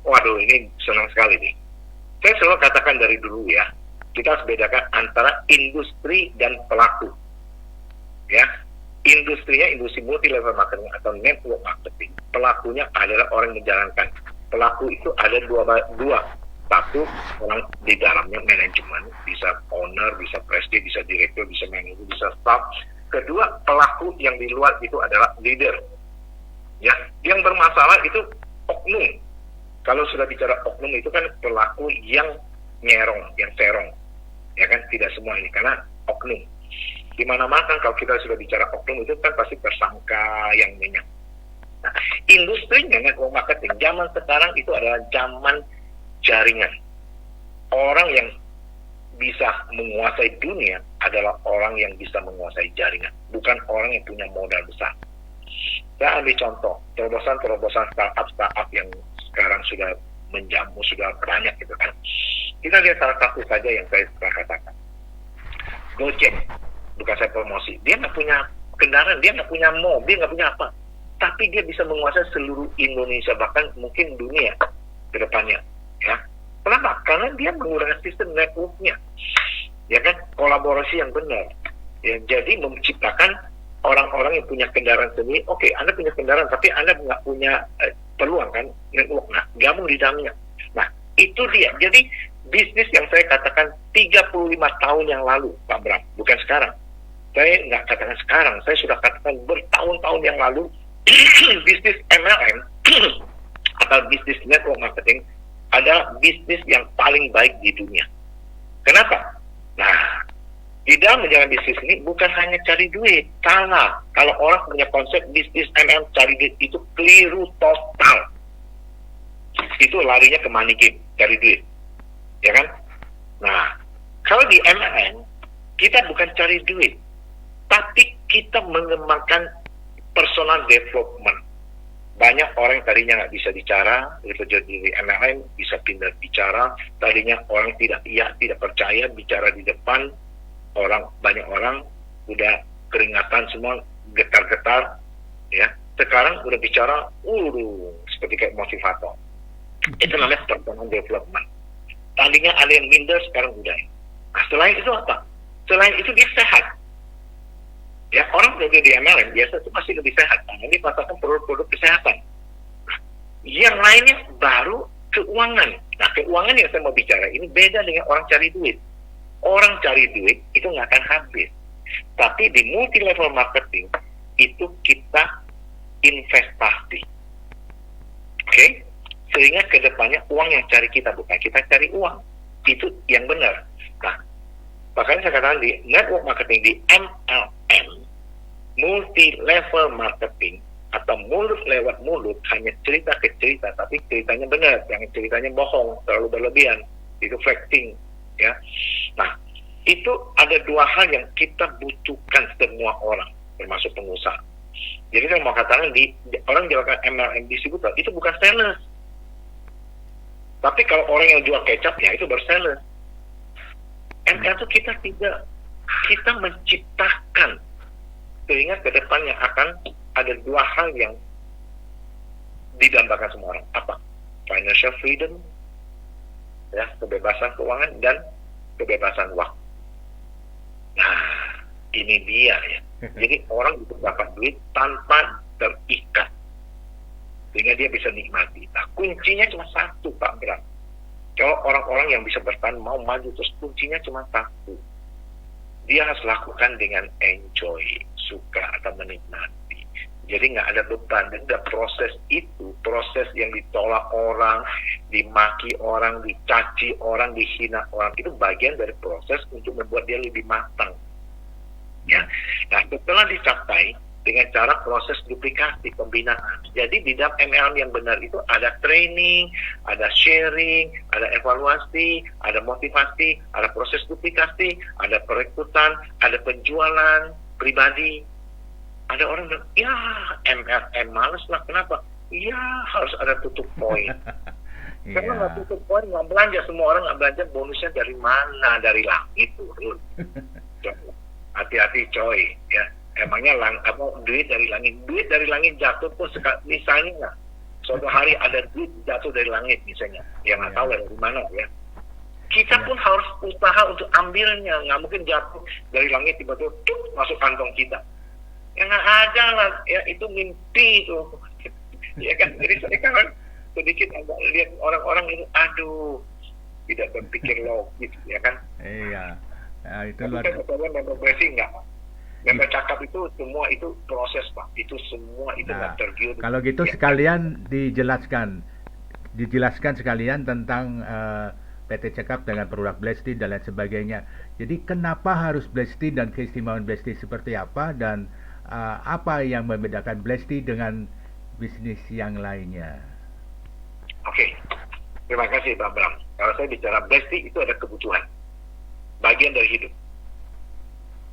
Waduh, ini senang sekali nih. Saya selalu katakan dari dulu ya, kita harus bedakan antara industri dan pelaku. Ya, industrinya industri multi level marketing atau network marketing. Pelakunya adalah orang yang menjalankan. Pelaku itu ada dua. Satu, orang di dalamnya manajemen, bisa owner, bisa presiden, bisa direktur, bisa manajer, bisa staff. Kedua, pelaku yang di luar itu adalah leader. Ya, yang bermasalah itu oknum. Kalau sudah bicara oknum itu kan pelaku yang nyerong, yang serong. Ya kan, tidak semua ini karena oknum. Di mana-mana kan kalau kita sudah bicara oknum itu kan pasti tersangka yang banyak. Nah, industrinya network marketing zaman sekarang itu adalah zaman jaringan. Orang yang bisa menguasai dunia adalah orang yang bisa menguasai jaringan, bukan orang yang punya modal besar. Saya ambil contoh, terobosan startup yang sekarang sudah menjamu, sudah banyak gitu kan. Kita lihat salah satu saja yang saya pernah katakan. Gojek, bukan saya promosi, dia nggak punya kendaraan, dia nggak punya mobil, nggak punya apa. Tapi dia bisa menguasai seluruh Indonesia, bahkan mungkin dunia ke depannya. Ya, kenapa? Karena dia menggunakan sistem networknya, ya kan, kolaborasi yang benar. Ya, jadi menciptakan orang-orang yang punya kendaraan sendiri. Oke, Anda punya kendaraan, tapi Anda nggak punya peluang kan network. Nah, gabung di dalamnya. Nah, itu dia. Jadi bisnis yang saya katakan 35 tahun yang lalu, Pak Bram, bukan sekarang. Saya nggak katakan sekarang, saya sudah katakan bertahun-tahun yang lalu. Bisnis MLM atau bisnis network marketing adalah bisnis yang paling baik di dunia. Kenapa? Nah, di dalam menjalankan bisnis ini bukan hanya cari duit, salah. Kalau orang punya konsep bisnis MLM cari duit itu keliru total. Itu larinya ke money game, cari duit, ya kan? Nah, kalau di MLM kita bukan cari duit, tapi kita mengembangkan personal development. Banyak orang yang tadinya nggak bisa bicara, itu jadi MLM, bisa pindah bicara. Tadinya orang tidak percaya bicara di depan banyak orang udah keringatan semua, getar-getar, ya. Sekarang udah bicara, seperti kayak motivator. Itu namanya personal development. Tadinya ada yang minder, sekarang udah. Nah, selain itu apa? Selain itu dia sehat. Ya, orang bekerja di MLM biasa itu masih lebih sehat karena ini pasarkan produk-produk kesehatan. Yang lainnya baru keuangan. Nah, keuangan yang saya mau bicara ini beda dengan orang cari duit. Orang cari duit itu nggak akan habis. Tapi di multi level marketing itu kita investasi. Oke? Sehingga kedepannya uang yang cari kita, bukan kita cari uang. Itu yang benar. Nah, makanya saya katakan di network marketing, di MLM, multi level marketing atau mulut lewat mulut, hanya cerita ke cerita, tapi ceritanya benar, jangan ceritanya bohong, terlalu berlebihan, itu flexing, ya. Nah, itu ada dua hal yang kita butuhkan semua orang, termasuk pengusaha. Jadi saya mau katakan orang jalankan MLM distributor itu bukan sales, tapi kalau orang yang jual kecap ya itu baru sales. MLM itu kita menciptakan sehingga ke depannya akan ada dua hal yang didambakan semua orang. Apa? Financial freedom, ya, kebebasan keuangan dan kebebasan waktu. Nah, ini dia ya. Jadi orang bisa dapat duit tanpa terikat, sehingga dia bisa nikmati. Nah, kuncinya cuma satu, Pak Bram. Kalau orang-orang yang bisa bertahan mau maju terus, kuncinya cuma satu. Dia harus lakukan dengan enjoy, suka atau menikmati. Jadi nggak ada beban. Dan proses itu, proses yang ditolak orang, dimaki orang, dicaci orang, dihina orang, itu bagian dari proses untuk membuat dia lebih matang. Ya. Nah, setelah dicapai, dengan cara proses duplikasi pembinaan. Jadi di dalam MLM yang benar itu ada training, ada sharing, ada evaluasi, ada motivasi, ada proses duplikasi, ada perekrutan, ada penjualan pribadi. Ada orang bilang, ya MLM males lah, kenapa? Ya harus ada tutup poin. Karena nggak tutup poin, nggak belanja, semua orang nggak belanja, bonusnya dari mana? Dari langit turun. Hati-hati coy, ya. Emangnya duit dari langit jatuh pun misalnya nggak, suatu hari ada duit jatuh dari langit misalnya, yang nggak tahu dari mana ya. Kita pun harus usaha untuk ambilnya, nggak mungkin jatuh dari langit tiba-tiba masuk kantong kita. Ya nggak ada lah, ya itu mimpi itu, ya kan. Jadi saya kan sedikit agak lihat orang-orang itu, aduh, tidak berpikir logis, ya kan. Iya, ya, itu luar biasa. Member cakap itu semua itu proses Pak, itu semua itu nggak tergiur. Kalau gitu ya, sekalian dijelaskan sekalian tentang PT Cakap dengan produk Blesti dan lain sebagainya. Jadi kenapa harus Blesti dan keistimewaan Blesti seperti apa, dan apa yang membedakan Blesti dengan bisnis yang lainnya? Oke, terima kasih Pak Bram. Kalau saya bicara Blesti itu ada kebutuhan, bagian dari hidup,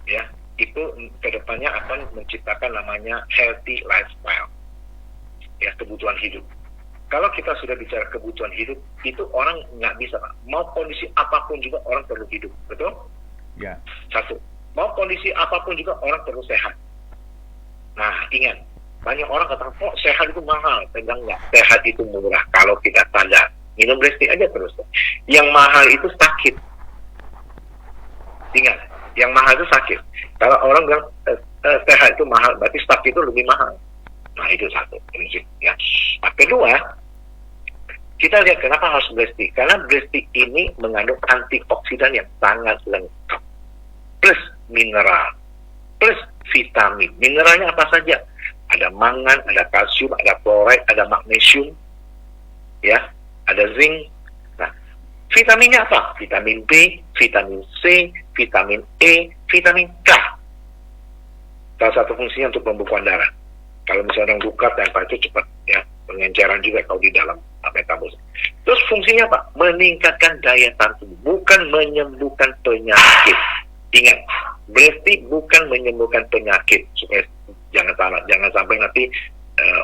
ya. Itu kedepannya akan menciptakan namanya healthy lifestyle, ya, kebutuhan hidup. Kalau kita sudah bicara kebutuhan hidup, itu orang nggak bisa Pak. Mau kondisi apapun juga orang perlu hidup, betul? Ya. Satu, mau kondisi apapun juga orang perlu sehat. Nah, ingat, banyak orang katakan, oh sehat itu mahal. Saya bilang nggak, sehat itu murah kalau kita sadar. Minum Blesti aja terus. Yang mahal itu sakit. Ingat, yang mahal itu sakit. Kalau orang bilang sehat itu mahal, berarti sakit itu lebih mahal. Nah, itu satu prinsip, ya. Nah, kedua, kita lihat kenapa harus Blesti. Karena Blesti ini mengandung antioksidan yang sangat lengkap, plus mineral, plus vitamin. Mineralnya apa saja? Ada mangan, ada kalsium, ada fluoride, ada magnesium, ya, ada zinc. Nah, vitaminnya apa? Vitamin B, vitamin C, vitamin E, vitamin K. Salah satu fungsinya untuk pembekuan darah. Kalau misalnya orang luka, tanpa itu cepat, ya, pengenceran juga kalau di dalam metabolisme. Terus fungsinya apa? Meningkatkan daya tahan tubuh, bukan menyembuhkan penyakit. Ingat, Blesti bukan menyembuhkan penyakit. Supaya jangan salah, jangan sampai nanti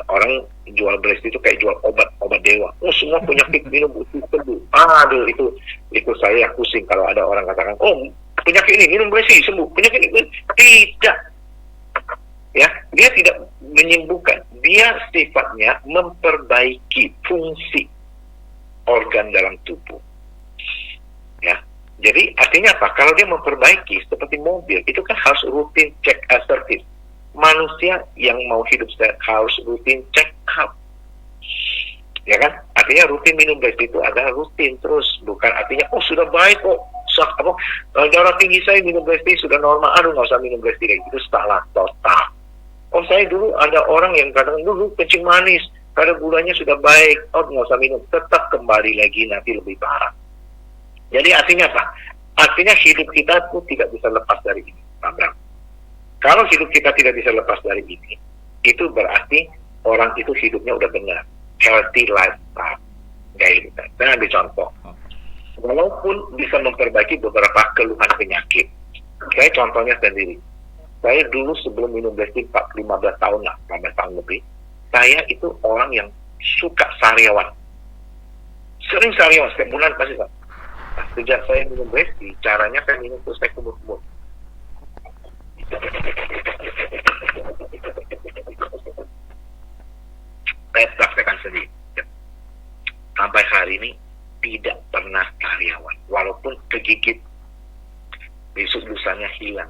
orang jual Blesti itu kayak jual obat dewa. Oh, semua penyakit minum itu sembuh. Aduh, itu saya pusing kalau ada orang katakan, oh penyakit ini minum Blesti sembuh, penyakit ini tidak. Ya, dia tidak menyembuhkan, dia sifatnya memperbaiki fungsi organ dalam tubuh. Ya, jadi artinya apa? Kalau dia memperbaiki seperti mobil, itu kan harus rutin check service. Manusia yang mau hidup sehat harus rutin check up. Ya kan? Artinya rutin minum Blesti itu adalah rutin terus, bukan artinya oh sudah baik kok. Darah tinggi saya minum Blesti sudah normal, aduh nggak usah minum Blesti kayak gitu, salah total. Oh saya dulu ada orang yang kadang dulu kencing manis, kadang gulanya sudah baik, oh nggak usah minum, tetap kembali lagi nanti lebih parah. Jadi artinya apa? Artinya hidup kita tuh tidak bisa lepas dari ini, Pak Bram. Kalau hidup kita tidak bisa lepas dari ini, itu berarti orang itu hidupnya udah benar, healthy lifestyle. Kayak gitu. Saya ambil contoh. Walaupun bisa memperbaiki beberapa keluhan penyakit. Saya contohnya sendiri. Saya dulu sebelum minum Blesti 15 tahun lah, 15 tahun lebih, saya itu orang yang suka sariawan. Sering sariawan, setiap bulan pasti. Nah, sejak saya minum Blesti, caranya saya minum terus saya kumur-kumur. Saya praktekkan sendiri. Sampai hari ini tidak pernah sariawan, walaupun kegigit, besok lusanya hilang.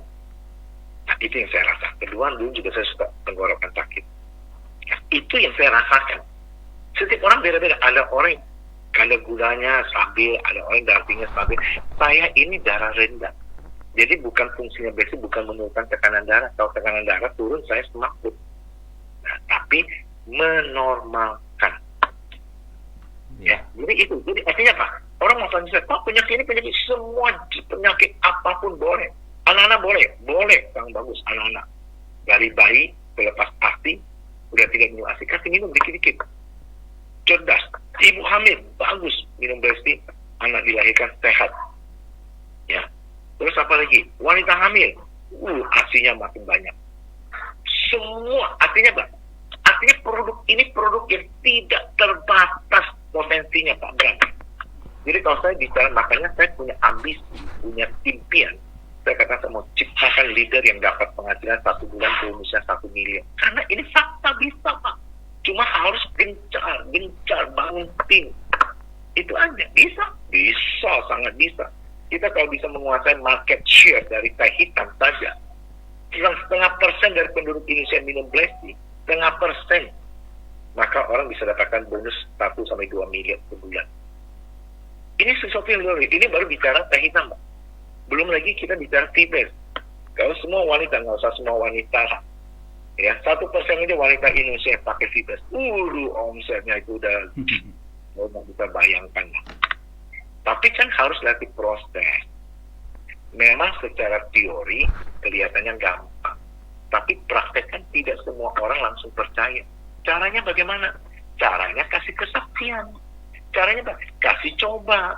Nah, itu yang saya rasa. Kedua, dulu juga saya suka tenggorokan sakit. Nah, itu yang saya rasakan. Setiap orang beda-beda. Ada orang yang kadar gulanya stabil, ada orang yang darah tinggi stabil. Saya ini darah rendah. Jadi bukan fungsinya Blesti, bukan menurunkan tekanan darah. Kalau tekanan darah turun, saya semakut. Nah, tapi menormalkan. Ya, jadi itu. Jadi artinya apa? Orang mau tanya saya, Pak, penyakit ini penyakit semua, penyakit apapun boleh. Anak-anak boleh, Kang bagus, anak-anak. Dari bayi pelepas ASI, udah tidak minum ASI, kasih minum dikit-dikit. Cerdas. Ibu hamil, bagus minum black tea, anak dilahirkan sehat. Ya. Terus apa lagi? Wanita hamil, ASI-nya makin banyak. Semua artinya apa? Artinya produk ini produk yang tidak terbatas potensinya, Pak Bram. Jadi kalau saya bicara, makanya saya punya ambisi, punya impian. Saya katakan saya mau ciptakan leader yang dapat penghasilan 1 bulan bonusnya 1 miliar. Karena ini fakta bisa, Pak. Cuma harus gencar bangun tim. Itu aja. Bisa, sangat bisa. Kita kalau bisa menguasai market share dari teh hitam saja, 0,5% dari penduduk Indonesia minum black tea, 0,5%, maka orang bisa dapatkan bonus 1-2 miliar per bulan. Ini sesuatu yang luar biasa. Ini baru bicara teh hitam, Pak. Belum lagi kita bicara tea-based. Kalau semua wanita, nggak usah semua wanita, ya 1% aja wanita Indonesia yang pakai tea-based, omsetnya itu udah nggak bisa bayangkan. Tapi kan harus latih proses. Memang secara teori kelihatannya gampang, tapi praktek kan tidak semua orang langsung percaya. Caranya bagaimana? Caranya kasih kesaksian. Caranya kasih coba.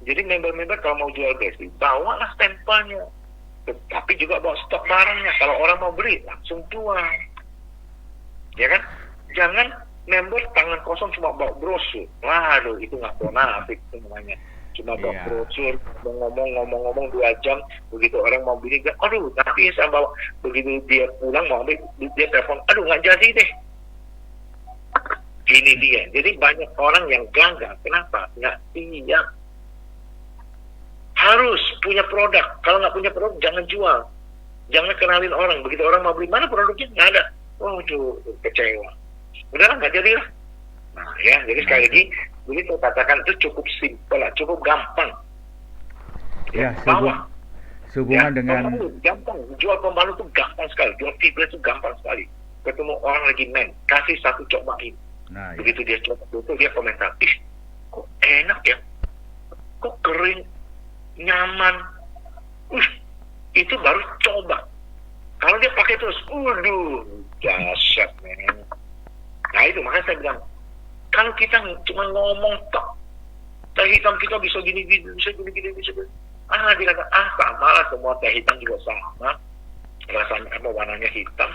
Jadi member-member kalau mau jual besi, bawalah stempelnya. Tapi juga bawa stok barangnya. Kalau orang mau beli, langsung jual. Ya kan? Jangan member tangan kosong cuma bawa brosur. Waduh, itu nggak bonafik semuanya. Cuma bawa brosur, ngomong-ngomong 2 jam, begitu orang mau beli, aduh, tapi saya bawa, begitu dia pulang mau ambil, dia telepon, aduh, nggak jadi deh. Ini dia. Jadi banyak orang yang gagal. Kenapa? Nggak siap. Harus punya produk. Kalau nggak punya produk, jangan jual. Jangan kenalin orang. Begitu orang mau beli, mana produknya? Nggak ada. Waduh, kecewa. Udahlah, nggak jadi lah. Nah, ya, jadi sekali lagi, begitu katakan itu cukup simpel lah, cukup gampang. Ya, sehubungan dengan pembalut, gampang. Jual pembalut itu gampang sekali. Jual tea itu gampang sekali. Ketemu orang lagi kasih 1 cobain. Nah, begitu dia coba itu, dia komentar, ih, kok enak ya, kok kering, nyaman, itu baru coba. Kalau dia pakai terus, dahsyat, men. Nah itu makanya saya bilang, kalau kita cuma ngomong tok, teh hitam kita bisa gini, bisa gini. Dia kata, sama lah, semua teh hitam juga sama, rasanya apa, warnanya hitam.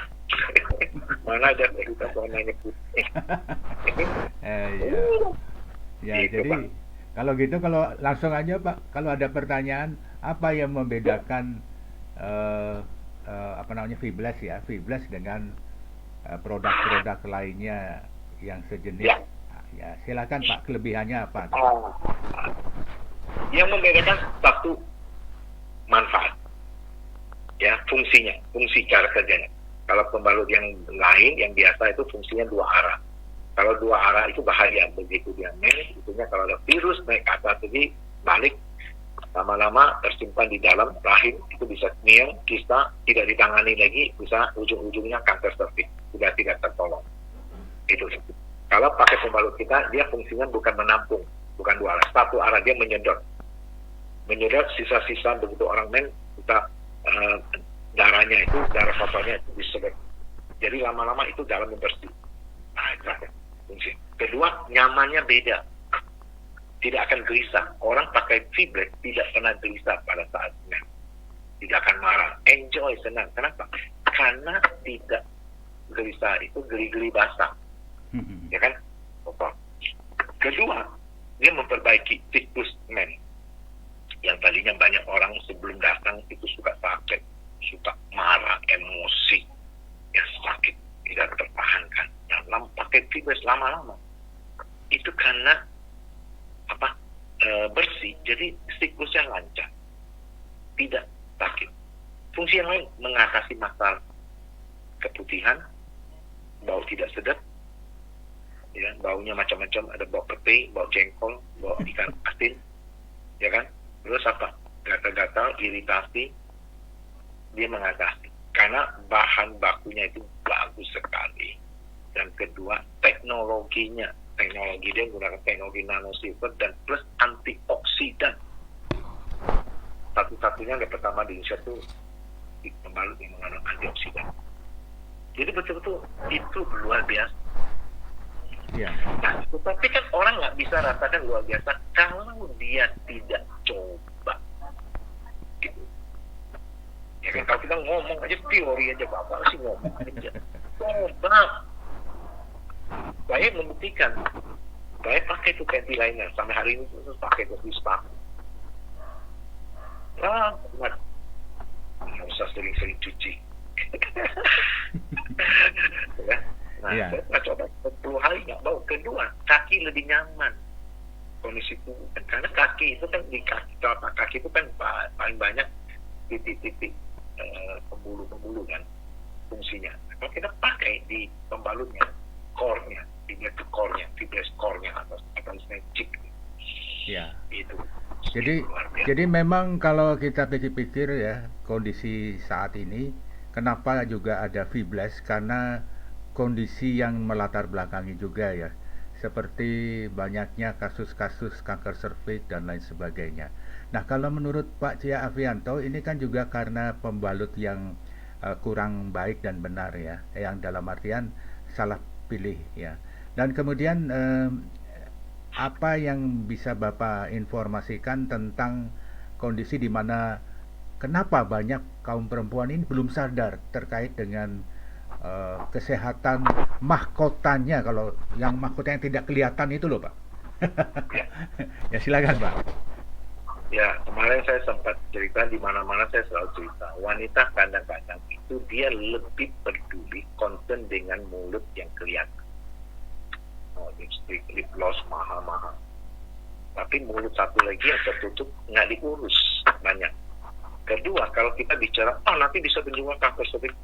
Mana ada teh hitam warnanya putih. Ya, gitu, jadi Pak. Kalau gitu, kalau langsung aja Pak, kalau ada pertanyaan, apa yang membedakan Fiblas dengan produk-produk lainnya yang sejenis? Ya, silakan Pak, kelebihannya apa? Yang membedakan satu, manfaat, ya, fungsi cara kerjanya. Kalau pembalut yang lain, yang biasa itu fungsinya 2 arah. Kalau 2 arah itu bahaya, begitu dia itunya kalau ada virus naik ke atas jadi balik, lama-lama tersimpan di dalam rahim, itu bisa miang, kista, tidak ditangani lagi, bisa ujung-ujungnya kanker cervix, sudah tidak tertolong. Itu. Kalau pakai pembalut kita, dia fungsinya bukan menampung, bukan 2 arah, 1 arah, dia menyedot sisa-sisa begitu orang kita darahnya itu, darah kotornya itu disedot. Jadi lama-lama itu dalamnya bersih. Nah, itu ada fungsi. Kedua, nyamannya beda. Tidak akan gelisah. Orang pakai Fiblas tidak pernah gelisah pada saat men. Tidak akan marah. Enjoy, senang. Kenapa? Karena tidak gelisah itu geli-geli basah. Ya kan? Kedua, dia memperbaiki siklus men. Yang tadinya banyak orang sebelum datang itu suka sakit, suka marah, emosi, ya sakit, tidak tertahankan. Nah, pakai Fiblas lama-lama itu karena bersih, jadi siklusnya lancar, tidak sakit. Fungsi yang lain mengatasi masalah keputihan, bau tidak sedap, ya, baunya macam-macam, ada bau pete, bau jengkol, bau ikan asin, ya kan? Terus gatal-gatal, iritasi, dia mengatasi karena bahan bakunya itu bagus sekali. Dan kedua, teknologi dia menggunakan teknologi nanosilver dan plus antioksidan. Satu-satunya yang pertama di Indonesia itu pembalut yang mengandung antioksidan. Jadi betul-betul itu luar biasa. Ya. Nah, tetapi kan orang nggak bisa rasakan luar biasa kalau dia tidak coba. Gitu. Ya kan, kalau kita ngomong aja teori aja, Bapak sih ngomong aja. Coba. Saya membuktikan. Saya pakai itu panty liner sampai hari ini terus pakai itu di spa. Nggak usah sering-sering cuci. Ya. Nah, saya pernah coba 10 hari nggak bau. Kedua, kaki lebih nyaman kondisi tubuh. Karena kaki itu kan, di kaki, telapak kaki itu kan paling banyak titik-titik pembuluh-pembuluh kan fungsinya. Kalau kita pakai di pembalutnya, core-nya, fibres core-nya atau chip. Ya. Itu. Jadi memang kalau kita pikir-pikir ya, kondisi saat ini kenapa juga ada fibres, karena kondisi yang melatar belakangi juga ya, seperti banyaknya kasus-kasus kanker serviks dan lain sebagainya. Nah, kalau menurut Pak Cia Afianto, ini kan juga karena pembalut yang kurang baik dan benar ya, yang dalam artian salah pilih ya. Dan kemudian apa yang bisa Bapak informasikan tentang kondisi di mana kenapa banyak kaum perempuan ini belum sadar terkait dengan kesehatan mahkotanya, kalau yang mahkota yang tidak kelihatan itu loh Pak. Ya silakan Pak. Ya, kemarin saya sempat cerita, di mana-mana saya selalu cerita, wanita kadang-kadang itu dia lebih peduli concern dengan mulut yang kelihatan. Lipstick, lip gloss mahal-mahal. Tapi mulut satu lagi yang tertutup nggak diurus banyak. Kedua, kalau kita bicara, nanti bisa menjual kanker serviks.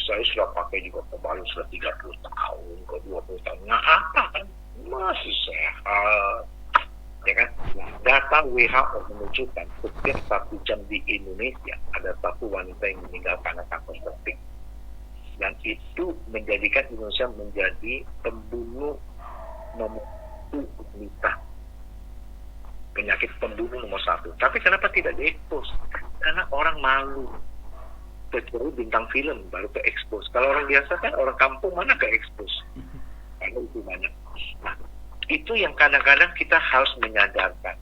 Saya sudah pakai juga pembalut sudah 30 tahun, ke 20 tahun. Nggak apa kan? Masih sehat. Ya kan? Nah, data WHO menunjukkan setiap 1 jam di Indonesia ada 1 wanita yang meninggal karena kanker serviks. Dan itu menjadikan Indonesia menjadi pembunuh nomor 1 wanita. Penyakit pembunuh nomor 1. Tapi kenapa tidak diekspos? Karena orang malu. Kecuali bintang film baru ke expose. Kalau orang biasa kan, orang kampung mana ke expose? Karena itu banyak. Nah, itu yang kadang-kadang kita harus menyadarkan.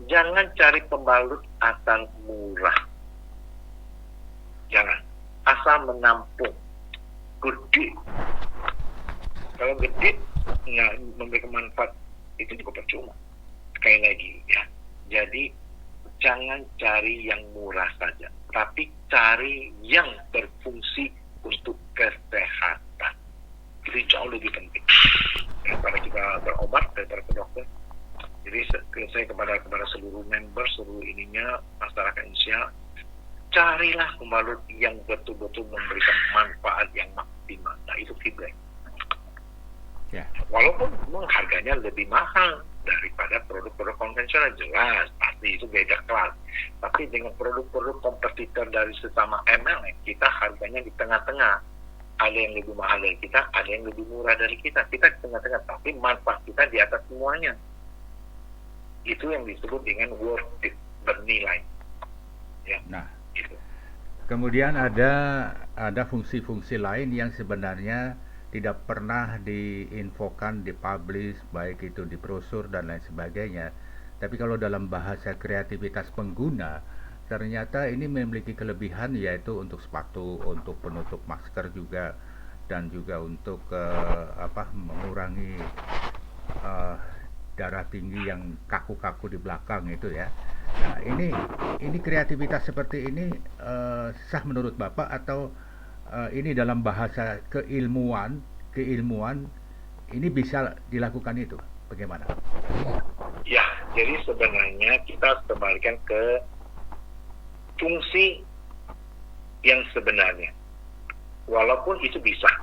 Jangan cari pembalut asal murah. Jangan. Asal menampung. Gede. Kalau gede nggak memberikan manfaat, itu juga percuma. Sekali lagi ya. Jadi jangan cari yang murah saja, tapi cari yang berfungsi untuk kesehatan. Itu jauh lebih penting daripada kita berobat, daripada ke dokter. Jadi saya kepada seluruh member, seluruh ininya masyarakat Indonesia, carilah pembalut yang betul-betul memberikan manfaat yang maksimal. Nah, itu fibres. Ya. Walaupun memang harganya lebih mahal daripada produk-produk konvensional, jelas pasti itu beda kelas. Tapi dengan produk-produk kompetitor dari sesama MLM, kita harganya di tengah-tengah. Ada yang lebih mahal dari kita, ada yang lebih murah dari kita. Kita di tengah-tengah, tapi manfaat kita di atas semuanya. Itu yang disebut dengan worth it, bernilai. Ya. Nah, itu. Kemudian ada fungsi-fungsi lain yang sebenarnya tidak pernah diinfokan, dipublish, baik itu di brosur dan lain sebagainya. Tapi kalau dalam bahasa kreativitas pengguna, ternyata ini memiliki kelebihan, yaitu untuk sepatu, untuk penutup masker juga, dan juga untuk mengurangi darah tinggi yang kaku-kaku di belakang itu ya. Nah, ini kreativitas seperti ini sah menurut Bapak, atau ini dalam bahasa keilmuan ini bisa dilakukan itu? Bagaimana? Ya, jadi sebenarnya kita kembalikan ke fungsi yang sebenarnya. Walaupun itu bisa.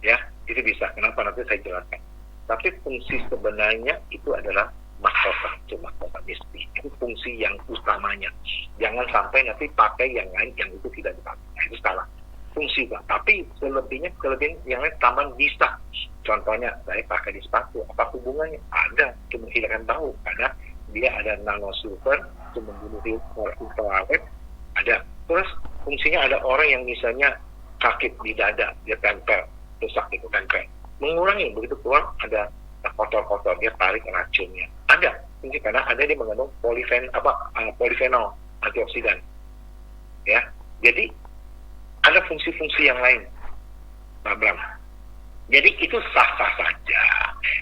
Ya, itu bisa. Kenapa? Nanti saya jelaskan. Tapi fungsi sebenarnya itu adalah mahkota, itu mahkota mistik. Itu fungsi yang utamanya. Jangan sampai nanti pakai yang lain yang itu tidak dipakai. Nah, itu salah. Fungsi Pak. Tapi kelebihan yang lain tambahan bisa. Contohnya saya pakai di sepatu. Apa hubungannya? Ada. Itu menghilangkan bau. Karena dia ada nanosilver, itu membunuh ultraviolet. Ada. Terus fungsinya ada orang yang misalnya sakit di dada, dia tempel, rusak itu tempel. Mengurangi, begitu keluar ada kotor-kotor, dia tarik racunnya. Ada, fungsi karena ada dia mengandung polifenol, antioksidan. Ya, jadi ada fungsi-fungsi yang lain, Pak Bram. Jadi itu sah-sah saja,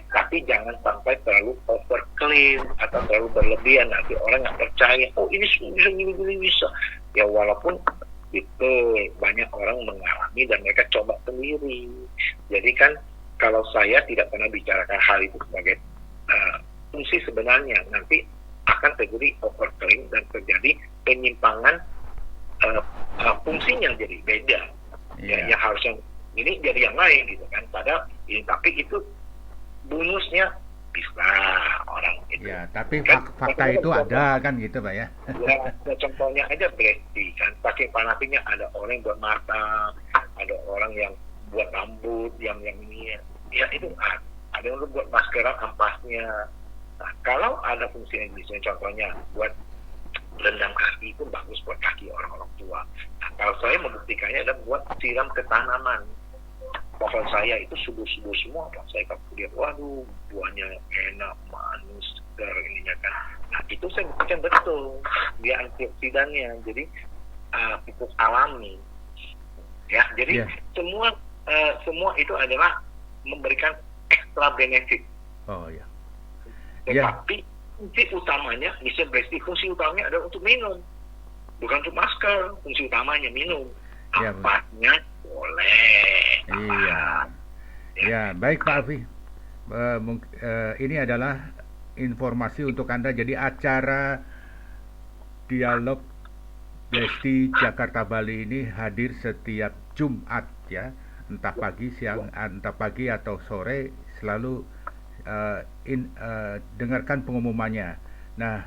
tapi jangan sampai terlalu overclaim atau terlalu berlebihan, nanti orang nggak percaya. Oh ini bisa gini bisa. Ya walaupun itu banyak orang mengalami dan mereka coba sendiri. Jadi kan kalau saya tidak pernah bicarakan hal itu sebagai fungsi sebenarnya, nanti akan terjadi overclaim dan terjadi penyimpangan fungsinya jadi beda. Ya, yang harusnya ini jadi yang lain gitu kan, padahal ini, tapi itu bonusnya bisa orang itu. Ya, tapi kan, fakta itu ada kan gitu Pak ya. Ya, contohnya aja Blackty kan, pakai panapinya ada orang yang buat mata, ada orang yang buat rambut, yang ini, ya itu ada yang buat maskeran ampasnya. Nah, kalau ada fungsi yang bisa, contohnya buat rendam kaki, itu bagus buat kaki orang-orang tua. Nah, kalau saya membuktikannya adalah buat siram ke tanaman. Pohon saya itu subuh-subuh semua, Pak. Saya lihat, waduh, buahnya enak, manis, segar ininya kan. Nah, itu saya buktikan betul. Dia antioksidannya, jadi pupuk alami. Ya, jadi semua itu adalah memberikan ekstra benefit. Oh ya. Tetapi fungsi utamanya, misalnya Blackty, fungsi utamanya adalah untuk minum, bukan untuk masker. Fungsi utamanya minum. Ampasnya boleh. Iya. Ya, baik Pak Alfi. Ini adalah informasi untuk Anda. Jadi acara dialog Blackty Jakarta Bali ini hadir setiap Jumat ya, entah pagi, siang, entah pagi atau sore, selalu dengarkan pengumumannya. Nah,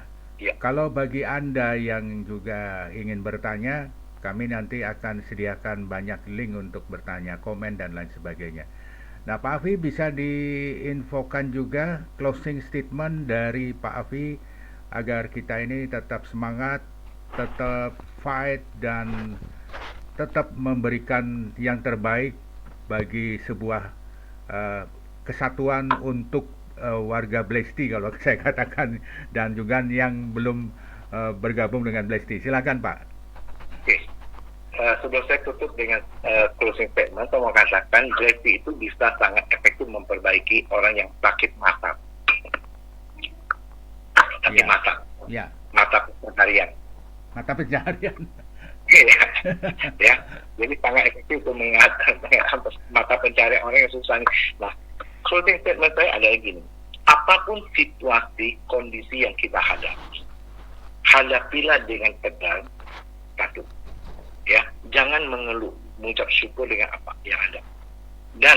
kalau bagi Anda yang juga ingin bertanya, kami nanti akan sediakan banyak link untuk bertanya, komen, dan lain sebagainya. Nah, Pak Afi, bisa diinfokan juga closing statement dari Pak Afi agar kita ini tetap semangat, tetap fight, dan tetap memberikan yang terbaik bagi sebuah kesatuan untuk warga Blackty, kalau saya katakan, dan juga yang belum bergabung dengan Blackty. Silakan Pak. Sebelum saya tutup dengan closing statement, saya mau katakan Blackty itu bisa sangat efektif memperbaiki orang yang sakit mata. Sakit mata. Ya. Mata pencaharian. Mata pencaharian. Ya. Jadi sangat efektif untuk mengatasi mata pencaharian orang yang susah. Nah, closing statement saya adalah gini. Apapun situasi, kondisi yang kita hadapi, hadapilah dengan tegar, satu. Ya, jangan mengeluh, mengucap syukur dengan apa yang ada. Dan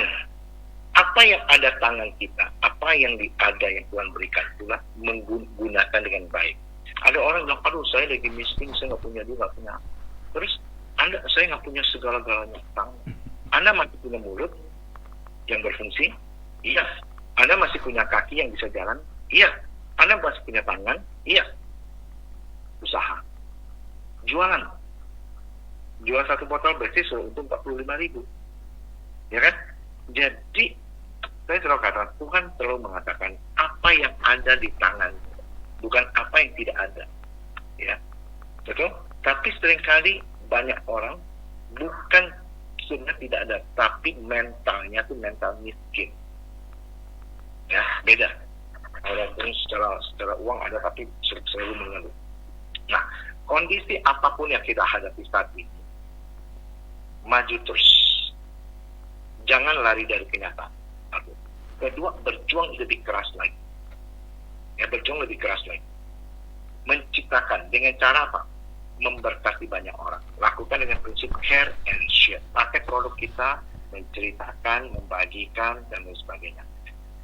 apa yang ada tangan kita, apa yang ada yang Tuhan berikan, itulah menggunakan dengan baik. Ada orang bilang, aduh saya lagi miskin, saya nggak punya duit, nggak punya. Terus saya nggak punya segala-galanya. Anda masih punya mulut yang berfungsi? Iya. Anda masih punya kaki yang bisa jalan? Iya. Anda masih punya tangan? Iya. Usaha. Jualan. Jual satu botol Blackty sudah untung 45.000. Ya kan? Jadi saya selalu katakan, Tuhan selalu mengatakan apa yang ada di tangan, bukan apa yang tidak ada. Ya. Betul? Tapi seringkali banyak orang bukan sebenarnya tidak ada, tapi mentalnya tuh mental miskin. Ya, beda. Walaupun secara uang ada, tapi selalu mengeluh. Nah, kondisi apapun yang kita hadapi saat ini, maju terus. Jangan lari dari kenyataan. Kedua, berjuang lebih keras lagi. Ya, berjuang lebih keras lagi. Menciptakan dengan cara apa? Memberkati banyak orang. Lakukan dengan prinsip care and share. Pakai produk kita, menceritakan, membagikan, dan lain sebagainya.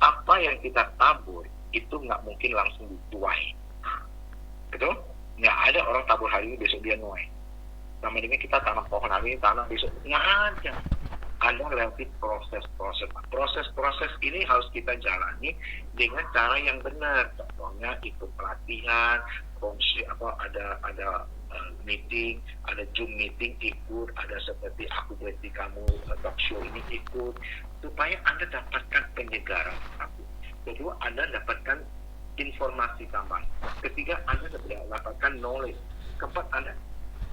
Apa yang kita tabur, itu nggak mungkin langsung dituai. Betul? Nggak ada orang tabur hari ini, besok dia nuai. Sama dengan kita tanam pohon hari ini, tanam besok. Nggak ada. Ada lewati proses-proses. Proses-proses ini harus kita jalani dengan cara yang benar. Contohnya ikut pelatihan, fungsi ada meeting, ada Zoom meeting ikut, ada seperti Aku Berhenti Kamu talk show ini ikut, supaya Anda dapatkan penyegaran. Satu. Kedua, Anda dapatkan informasi tambahan. Ketiga, Anda dapatkan knowledge. Keempat, Anda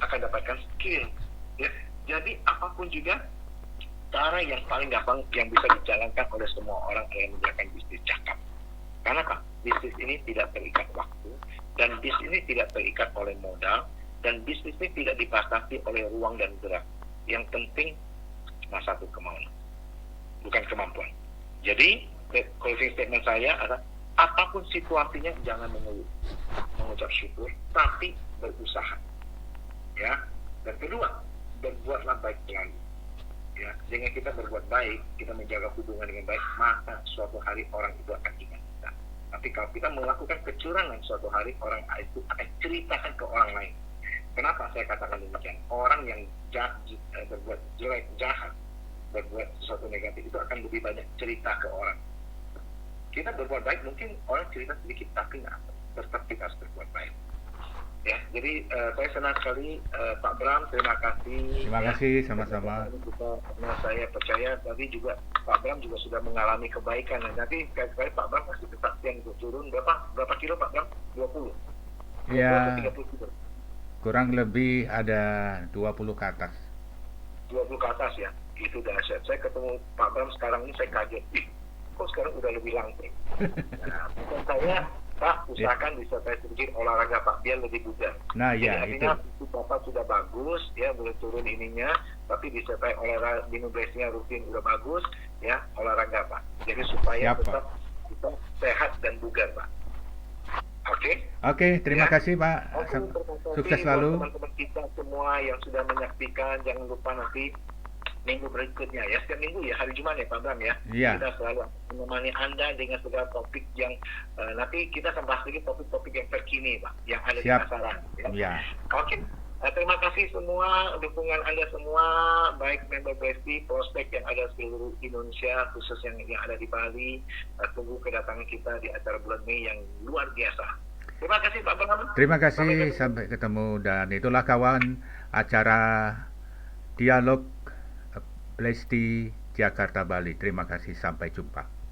akan dapatkan skill. Ya. Jadi apapun juga, cara yang paling gampang yang bisa dijalankan oleh semua orang yang menjalankan bisnis cakap. Karena Pak, bisnis ini tidak terikat waktu, dan bisnis ini tidak terikat oleh modal, dan bisnis ini tidak dibatasi oleh ruang dan gerak. Yang penting cuma satu, kemauan, bukan kemampuan. Jadi closing statement saya adalah apapun situasinya jangan mengeluh, mengucap syukur, tapi berusaha. Ya. Dan kedua, berbuatlah baik selalu. Ya, dengan kita berbuat baik, kita menjaga hubungan dengan baik, maka suatu hari orang itu akan ingat kita. Tapi kalau kita melakukan kecurangan, suatu hari orang itu akan ceritakan ke orang lain. Kenapa saya katakan demikian? Orang yang berbuat jelek, jahat, berbuat sesuatu negatif itu akan lebih banyak cerita ke orang. Kita berbuat baik, mungkin orang cerita sedikit, tapi nggak, tetap kita harus berbuat baik. Ya, jadi saya senang sekali Pak Bram, terima kasih. Terima kasih, sama-sama. Karena saya percaya tadi juga Pak Bram juga sudah mengalami kebaikan. Dan nanti sekali Pak Bram masih kesaksian untuk turun berapa kilo Pak Bram? 20? Ya, 30 kilo. kurang lebih ada 20 ke atas. 20 ke atas ya, itu dahsyat. Saya ketemu Pak Bram sekarang ini saya kaget. Kok sekarang udah lebih langsing. Nah, bukan saya, Pak, usahakan disertai sedikit olahraga Pak, biar lebih bugar. Nah, ya, jadi, itu. artinya Bapak sudah bagus, ya, boleh turun ininya, tapi disertai olahraga, minum blessing rutin udah bagus, ya, olahraga Pak. Jadi supaya Siap, tetap kita sehat dan bugar Pak. Oke? Oke, terima Ya. kasih Pak. Oke, terima kasih Sukses buat selalu. teman-teman kita semua yang sudah menyaksikan. Jangan lupa nanti minggu berikutnya ya, setiap minggu ya, hari Jumat ya Pak Bram ya. Iya. Kita selalu menemani Anda dengan segala topik yang nanti kita akan bahas lagi topik-topik yang terkini Pak, yang ada di Siap. pasaran. Ya. Ya. Oke. Terima kasih semua dukungan Anda semua, baik member Besti, prospek yang ada seluruh Indonesia, khusus yang ada di Bali. Tunggu kedatangan kita di acara bulan Mei yang luar biasa. Terima kasih Pak Bram. Terima kasih, sampai ketemu. Dan itulah kawan, acara Dialog Blesti Jakarta Bali. Terima kasih, sampai jumpa.